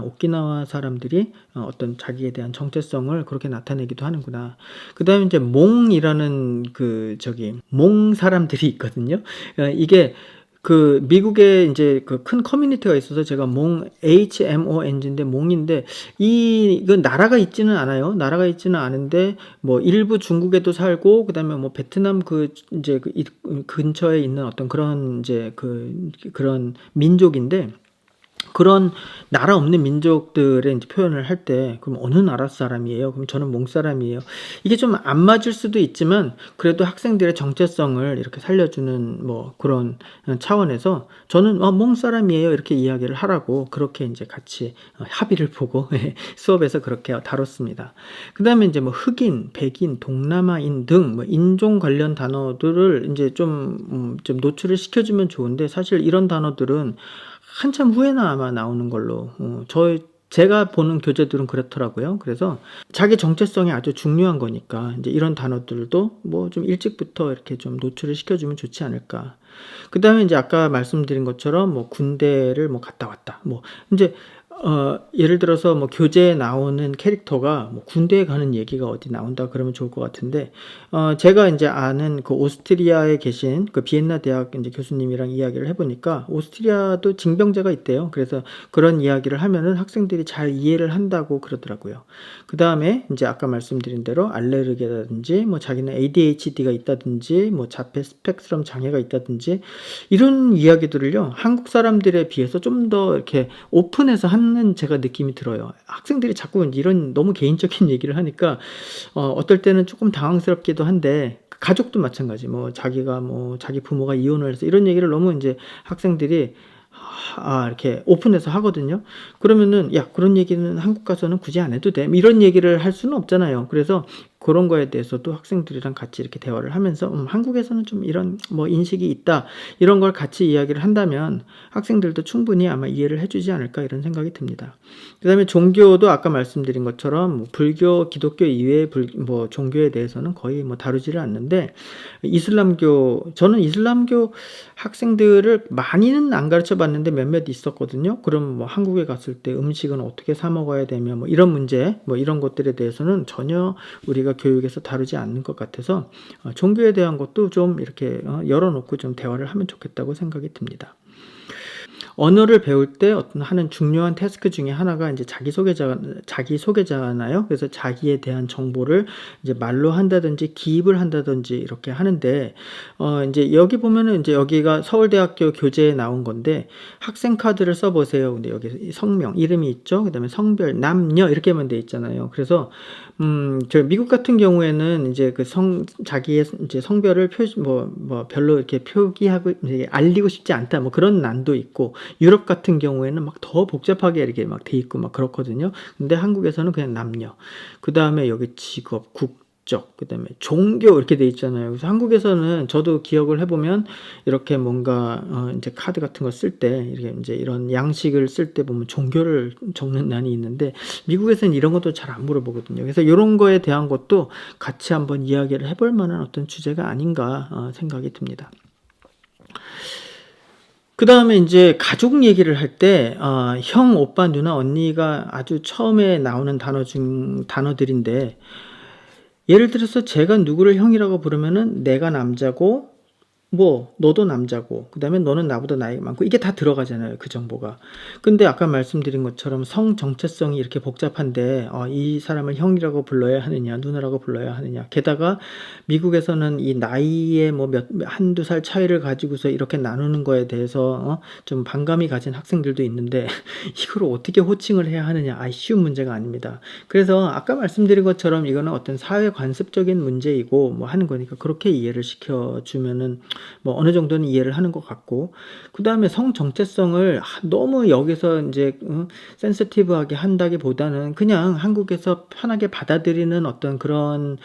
오키나와 사람들이 어떤 자기에 대한 정체성을 그렇게 나타내기도 하는구나. 그다음에 이제 몽이라는 몽 사람들이 있거든요. 이게 미국에 이제 큰 커뮤니티가 있어서 제가 HMONG인데 몽인데 이건 나라가 있지는 않아요. 나라가 있지는 않은데 일부 중국에도 살고 그다음에 베트남 이제 근처에 있는 어떤 그런 이제 그런 민족인데 그런 나라 없는 민족들의 이제 표현을 할 때 그럼 어느 나라 사람이에요? 그럼 저는 몽 사람이에요. 이게 좀 안 맞을 수도 있지만 그래도 학생들의 정체성을 이렇게 살려주는 그런 차원에서 저는 몽 사람이에요 이렇게 이야기를 하라고 그렇게 이제 같이 합의를 보고 수업에서 그렇게 다뤘습니다. 그 다음에 이제 흑인, 백인, 동남아인 등 인종 관련 단어들을 이제 좀 노출을 시켜주면 좋은데 사실 이런 단어들은 한참 후에나 아마 나오는 걸로 제가 보는 교재들은 그렇더라고요. 그래서 자기 정체성이 아주 중요한 거니까 이제 이런 단어들도 뭐 좀 일찍부터 이렇게 좀 노출을 시켜주면 좋지 않을까. 그 다음에 이제 아까 말씀드린 것처럼 뭐 군대를 뭐 갔다 왔다. 뭐 이제 예를 들어서 뭐 교재에 나오는 캐릭터가 뭐 군대에 가는 얘기가 어디 나온다 그러면 좋을 것 같은데, 제가 이제 아는 그 오스트리아에 계신 그 비엔나 대학 이제 교수님이랑 이야기를 해보니까 오스트리아도 징병제가 있대요. 그래서 그런 이야기를 하면은 학생들이 잘 이해를 한다고 그러더라고요. 그 다음에 이제 아까 말씀드린 대로 알레르기라든지 뭐 자기는 ADHD가 있다든지 뭐 자폐 스펙트럼 장애가 있다든지 이런 이야기들을요, 한국 사람들에 비해서 좀 더 이렇게 오픈해서 하는 제가 느낌이 들어요. 학생들이 자꾸 이런 너무 개인적인 얘기를 하니까 어떨 때는 조금 당황스럽기도 한데, 가족도 마찬가지. 뭐 자기가 뭐 자기 부모가 이혼을 해서 이런 얘기를 너무 이제 학생들이 이렇게 오픈해서 하거든요. 그러면은 야, 그런 얘기는 한국 가서는 굳이 안 해도 돼, 이런 얘기를 할 수는 없잖아요. 그래서 그런 거에 대해서도 학생들이랑 같이 이렇게 대화를 하면서 한국에서는 좀 이런 뭐 인식이 있다, 이런 걸 같이 이야기를 한다면 학생들도 충분히 아마 이해를 해주지 않을까, 이런 생각이 듭니다. 그 다음에 종교도 아까 말씀드린 것처럼 뭐 불교, 기독교 이외의 뭐 종교에 대해서는 거의 뭐 다루지를 않는데, 이슬람교, 저는 이슬람교 학생들을 많이는 안 가르쳐 봤는데 몇몇 있었거든요. 그럼 뭐 한국에 갔을 때 음식은 어떻게 사 먹어야 되며 뭐 이런 문제, 뭐 이런 것들에 대해서는 전혀 우리가 교육에서 다루지 않는 것 같아서 종교에 대한 것도 좀 이렇게 열어놓고 좀 대화를 하면 좋겠다고 생각이 듭니다. 언어를 배울 때 어떤 하는 중요한 태스크 중에 하나가 이제 자기소개잖아요. 그래서 자기에 대한 정보를 이제 말로 한다든지 기입을 한다든지 이렇게 하는데, 이제 여기 보면은 이제 여기가 서울대학교 교재에 나온 건데, 학생 카드를 써보세요. 근데 여기 성명, 이름이 있죠. 그 다음에 성별, 남녀 이렇게만 돼 있잖아요. 그래서 저 미국 같은 경우에는 이제 그 자기의 이제 성별을 별로 이렇게 표기하고 이제 알리고 싶지 않다, 뭐 그런 난도 있고, 유럽 같은 경우에는 막 더 복잡하게 이렇게 막 돼 있고 막 그렇거든요. 근데 한국에서는 그냥 남녀, 그 다음에 여기 직업, 국적, 그 다음에 종교 이렇게 돼 있잖아요. 그래서 한국에서는 저도 기억을 해보면 이렇게 뭔가 이제 카드 같은 거 쓸 때 이렇게 이제 이런 양식을 쓸 때 보면 종교를 적는 난이 있는데, 미국에서는 이런 것도 잘 안 물어보거든요. 그래서 이런 거에 대한 것도 같이 한번 이야기를 해볼 만한 어떤 주제가 아닌가 생각이 듭니다. 그 다음에 이제 가족 얘기를 할 때, 형, 오빠, 누나, 언니가 아주 처음에 나오는 단어들인데, 예를 들어서 제가 누구를 형이라고 부르면은 내가 남자고, 뭐 너도 남자고, 그 다음에 너는 나보다 나이가 많고, 이게 다 들어가잖아요, 그 정보가. 근데 아까 말씀드린 것처럼 성 정체성이 이렇게 복잡한데 이 사람을 형이라고 불러야 하느냐 누나라고 불러야 하느냐, 게다가 미국에서는 이 나이에 뭐 한두 살 차이를 가지고서 이렇게 나누는 거에 대해서 좀 반감이 가진 학생들도 있는데 이걸 어떻게 호칭을 해야 하느냐, 쉬운 문제가 아닙니다. 그래서 아까 말씀드린 것처럼 이거는 어떤 사회 관습적인 문제이고 뭐 하는 거니까 그렇게 이해를 시켜주면은 뭐 어느 정도는 이해를 하는 것 같고, 그 다음에 성 정체성을 너무 여기서 이제 센시티브하게 한다기보다는 그냥 한국에서 편하게 받아들이는 어떤 그런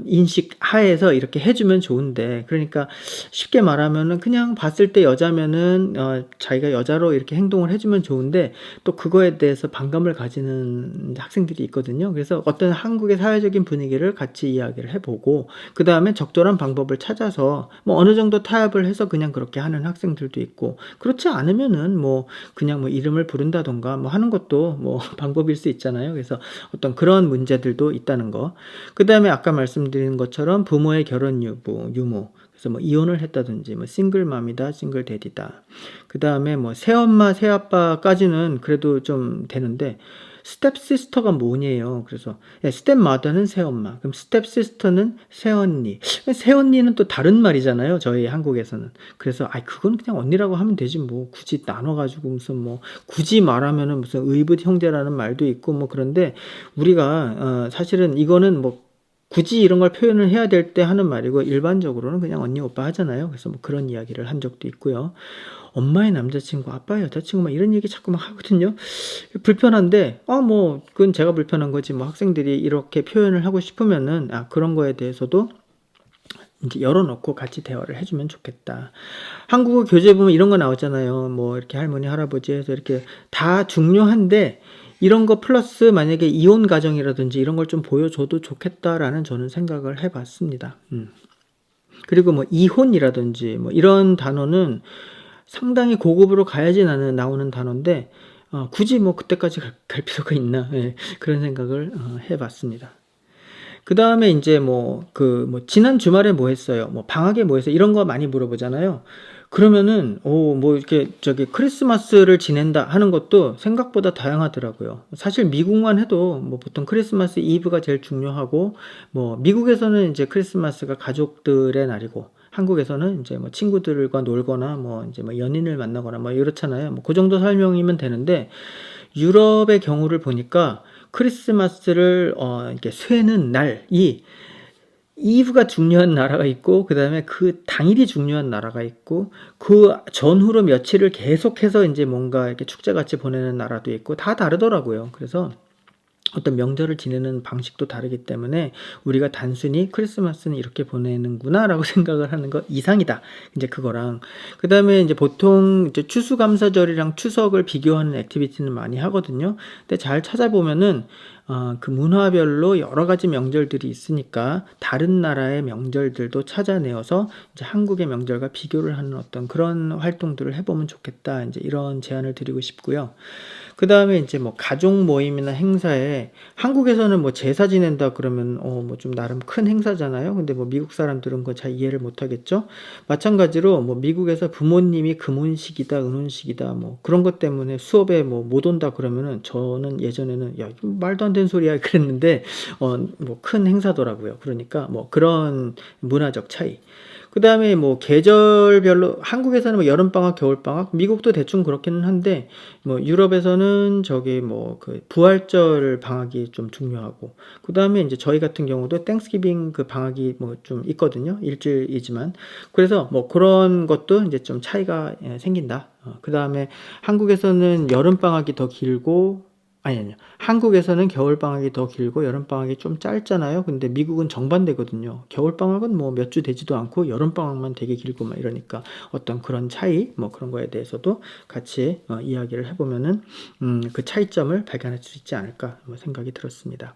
인식 하에서 이렇게 해주면 좋은데, 그러니까 쉽게 말하면은 그냥 봤을 때 여자면은 자기가 여자로 이렇게 행동을 해주면 좋은데, 또 그거에 대해서 반감을 가지는 학생들이 있거든요. 그래서 어떤 한국의 사회적인 분위기를 같이 이야기를 해보고, 그 다음에 적절한 방법을 찾아서 뭐 어느 정도 타협을 해서 그냥 그렇게 하는 학생들도 있고, 그렇지 않으면은 뭐 그냥 뭐 이름을 부른다던가 뭐 하는 것도 뭐 방법일 수 있잖아요. 그래서 어떤 그런 문제들도 있다는 거. 그 다음에 아까 말씀드린 것처럼 부모의 결혼 유무. 그래서 뭐 이혼을 했다든지 뭐 싱글맘이다, 싱글데디다. 그 다음에 뭐 새엄마, 새아빠까지는 그래도 좀 되는데, 스텝시스터가 뭐냐요. 그래서 스텝마더는 새엄마, 그럼 스텝시스터는 새언니. 새언니는 또 다른 말이잖아요, 저희 한국에서는. 그래서 그건 그냥 언니라고 하면 되지, 뭐 굳이 나눠가지고 무슨 뭐 굳이 말하면은 무슨 의붓 형제라는 말도 있고 뭐. 그런데 우리가 사실은 이거는 뭐 굳이 이런 걸 표현을 해야 될 때 하는 말이고, 일반적으로는 그냥 언니 오빠 하잖아요. 그래서 뭐 그런 이야기를 한 적도 있고요. 엄마의 남자친구, 아빠의 여자친구 막 이런 얘기 자꾸 막 하거든요. 불편한데 뭐 그건 제가 불편한 거지, 뭐 학생들이 이렇게 표현을 하고 싶으면은 그런 거에 대해서도 이제 열어놓고 같이 대화를 해주면 좋겠다. 한국어 교재 보면 이런 거 나오잖아요. 뭐 이렇게 할머니 할아버지 해서 이렇게 다 중요한데, 이런 거 플러스 만약에 이혼 가정이라든지 이런 걸 좀 보여줘도 좋겠다라는 저는 생각을 해봤습니다. 그리고 뭐 이혼이라든지 뭐 이런 단어는 상당히 고급으로 가야지 나오는 단어인데 굳이 뭐 그때까지 갈 필요가 있나 그런 생각을 해봤습니다. 그 다음에 이제 지난 주말에 뭐 했어요? 뭐 방학에 뭐 했어요? 이런 거 많이 물어보잖아요. 그러면은, 뭐 이렇게 크리스마스를 지낸다 하는 것도 생각보다 다양하더라고요. 사실 미국만 해도 뭐 보통 크리스마스 이브가 제일 중요하고, 뭐 미국에서는 이제 크리스마스가 가족들의 날이고, 한국에서는 이제 뭐 친구들과 놀거나 뭐 이제 뭐 연인을 만나거나 뭐 이렇잖아요. 뭐 그 정도 설명이면 되는데, 유럽의 경우를 보니까 크리스마스를 이렇게 쇠는 날이 이브가 중요한 나라가 있고 그 다음에 그 당일이 중요한 나라가 있고 그 전후로 며칠을 계속해서 이제 뭔가 이렇게 축제같이 보내는 나라도 있고 다 다르더라고요. 그래서 어떤 명절을 지내는 방식도 다르기 때문에 우리가 단순히 크리스마스는 이렇게 보내는구나 라고 생각을 하는 것 이상이다. 이제 그거랑 그 다음에 이제 보통 이제 추수감사절이랑 추석을 비교하는 액티비티는 많이 하거든요. 근데 잘 찾아보면은 그 문화별로 여러 가지 명절들이 있으니까 다른 나라의 명절들도 찾아내어서 이제 한국의 명절과 비교를 하는 어떤 그런 활동들을 해보면 좋겠다. 이제 이런 제안을 드리고 싶고요. 그 다음에 이제 뭐 가족 모임이나 행사에 한국에서는 뭐 제사 지낸다 그러면 뭐 좀 나름 큰 행사잖아요. 근데 뭐 미국 사람들은 그거 잘 이해를 못 하겠죠. 마찬가지로 뭐 미국에서 부모님이 금혼식이다, 은혼식이다 뭐 그런 것 때문에 수업에 뭐 못 온다 그러면은 저는 예전에는 야 이거 말도 안 되는 소리야 그랬는데 뭐 큰 행사더라고요. 그러니까 뭐 그런 문화적 차이. 그 다음에 뭐 계절별로 한국에서는 뭐 여름방학, 겨울방학, 미국도 대충 그렇기는 한데 뭐 유럽에서는 그 부활절 방학이 좀 중요하고 그 다음에 이제 저희 같은 경우도 땡스기빙 그 방학이 뭐 좀 있거든요. 일주일이지만 그래서 뭐 그런 것도 이제 좀 차이가 생긴다. 그 다음에 한국에서는 여름방학이 더 길고 아니요. 한국에서는 겨울방학이 더 길고 여름방학이 좀 짧잖아요. 근데 미국은 정반대거든요. 겨울방학은 뭐 몇 주 되지도 않고 여름방학만 되게 길고 막 이러니까 어떤 그런 차이, 뭐 그런 거에 대해서도 같이 이야기를 해보면은 그 차이점을 발견할 수 있지 않을까 뭐 생각이 들었습니다.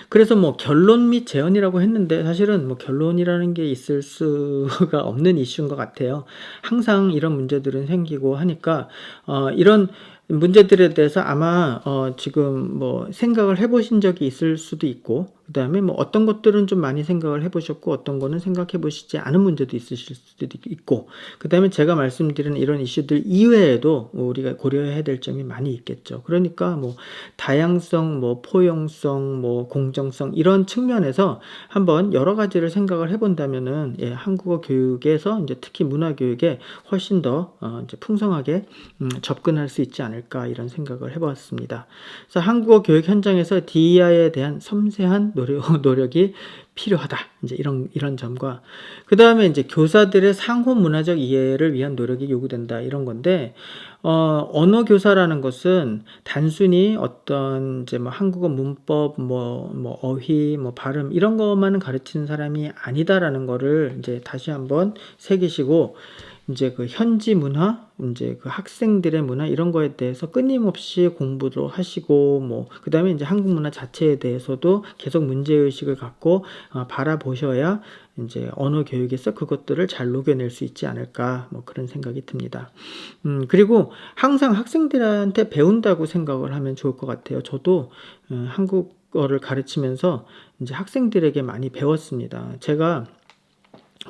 그래서 뭐 결론 및 제언이라고 했는데 사실은 뭐 결론이라는 게 있을 수가 없는 이슈인 것 같아요. 항상 이런 문제들은 생기고 하니까 이런 문제들에 대해서 아마 지금 뭐 생각을 해보신 적이 있을 수도 있고 그 다음에 뭐 어떤 것들은 좀 많이 생각을 해보셨고 어떤 거는 생각해 보시지 않은 문제도 있으실 수도 있고 그 다음에 제가 말씀드린 이런 이슈들 이외에도 우리가 고려해야 될 점이 많이 있겠죠. 그러니까 뭐 다양성, 뭐 포용성, 뭐 공정성 이런 측면에서 한번 여러 가지를 생각을 해본다면은 한국어 교육에서 이제 특히 문화 교육에 훨씬 더 이제 풍성하게 접근할 수 있지 않을까 이런 생각을 해보았습니다. 그래서 한국어 교육 현장에서 DEI에 대한 섬세한 노력이 필요하다. 이제 이런 점과 그 다음에 이제 교사들의 상호 문화적 이해를 위한 노력이 요구된다. 이런 건데 언어 교사라는 것은 단순히 어떤 이제 뭐 한국어 문법, 뭐 어휘, 뭐 발음 이런 것만은 가르치는 사람이 아니다라는 거를 이제 다시 한번 새기시고 이제 그 현지 문화, 이제 그 학생들의 문화 이런 거에 대해서 끊임없이 공부도 하시고 뭐 그다음에 이제 한국 문화 자체에 대해서도 계속 문제 의식을 갖고 바라보셔야 이제 언어 교육에서 그것들을 잘 녹여낼 수 있지 않을까 뭐 그런 생각이 듭니다. 그리고 항상 학생들한테 배운다고 생각을 하면 좋을 것 같아요. 저도 한국어를 가르치면서 이제 학생들에게 많이 배웠습니다. 제가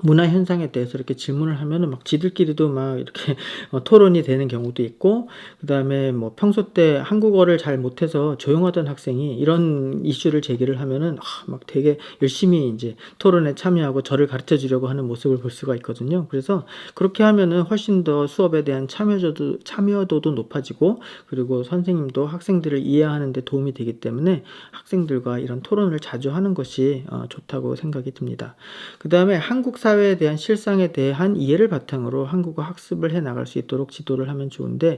문화 현상에 대해서 이렇게 질문을 하면은 막 지들끼리도 막 이렇게 토론이 되는 경우도 있고 그 다음에 뭐 평소 때 한국어를 잘 못해서 조용하던 학생이 이런 이슈를 제기를 하면은 막 되게 열심히 이제 토론에 참여하고 저를 가르쳐 주려고 하는 모습을 볼 수가 있거든요. 그래서 그렇게 하면은 훨씬 더 수업에 대한 참여도도 높아지고 그리고 선생님도 학생들을 이해하는 데 도움이 되기 때문에 학생들과 이런 토론을 자주 하는 것이 좋다고 생각이 듭니다. 그 다음에 한국 사회에 대한 실상에 대한 이해를 바탕으로 한국어 학습을 해 나갈 수 있도록 지도를 하면 좋은데,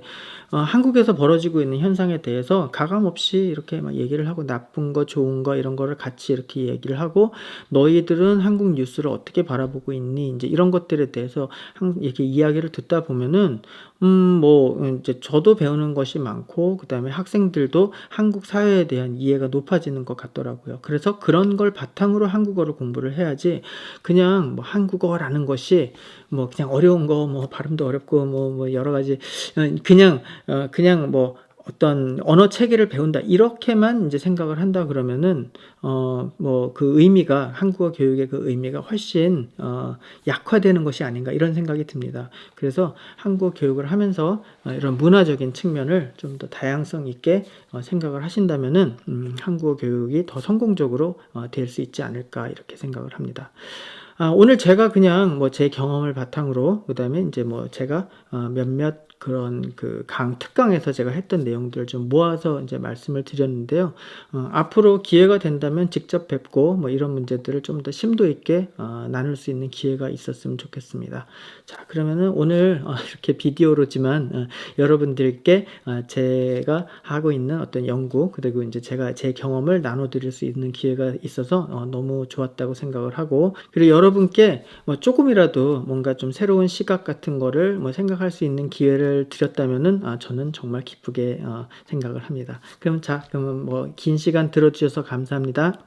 한국에서 벌어지고 있는 현상에 대해서 가감없이 이렇게 막 얘기를 하고 나쁜 거, 좋은 거 이런 거를 같이 이렇게 얘기를 하고, 너희들은 한국 뉴스를 어떻게 바라보고 있니? 이제 이런 것들에 대해서 이렇게 이야기를 듣다 보면은 이제 저도 배우는 것이 많고, 그다음에 학생들도 한국 사회에 대한 이해가 높아지는 것 같더라고요. 그래서 그런 걸 바탕으로 한국어를 공부를 해야지, 그냥 뭐 한국어라는 것이 뭐 그냥 어려운 거, 뭐 발음도 어렵고 뭐 여러 가지, 그냥 뭐 어떤 언어 체계를 배운다 이렇게만 이제 생각을 한다 그러면은 뭐 그 의미가, 한국어 교육의 그 의미가 훨씬 약화되는 것이 아닌가 이런 생각이 듭니다. 그래서 한국어 교육을 하면서 이런 문화적인 측면을 좀 더 다양성 있게 생각을 하신다면은 한국어 교육이 더 성공적으로 될 수 있지 않을까 이렇게 생각을 합니다. 오늘 제가 그냥 뭐 제 경험을 바탕으로, 그다음에 이제 뭐 제가 몇몇 그런 그 특강에서 제가 했던 내용들을 좀 모아서 이제 말씀을 드렸는데요. 앞으로 기회가 된다면 직접 뵙고 뭐 이런 문제들을 좀 더 심도 있게 나눌 수 있는 기회가 있었으면 좋겠습니다. 자, 그러면은 오늘 이렇게 비디오로지만 여러분들께 제가 하고 있는 어떤 연구, 그리고 이제 제가 제 경험을 나눠드릴 수 있는 기회가 있어서 너무 좋았다고 생각을 하고, 그리고 여러분께 뭐 조금이라도 뭔가 좀 새로운 시각 같은 거를 뭐 생각할 수 있는 기회를 드렸다면은 저는 정말 기쁘게 생각을 합니다. 그러면 뭐 긴 시간 들어주셔서 감사합니다.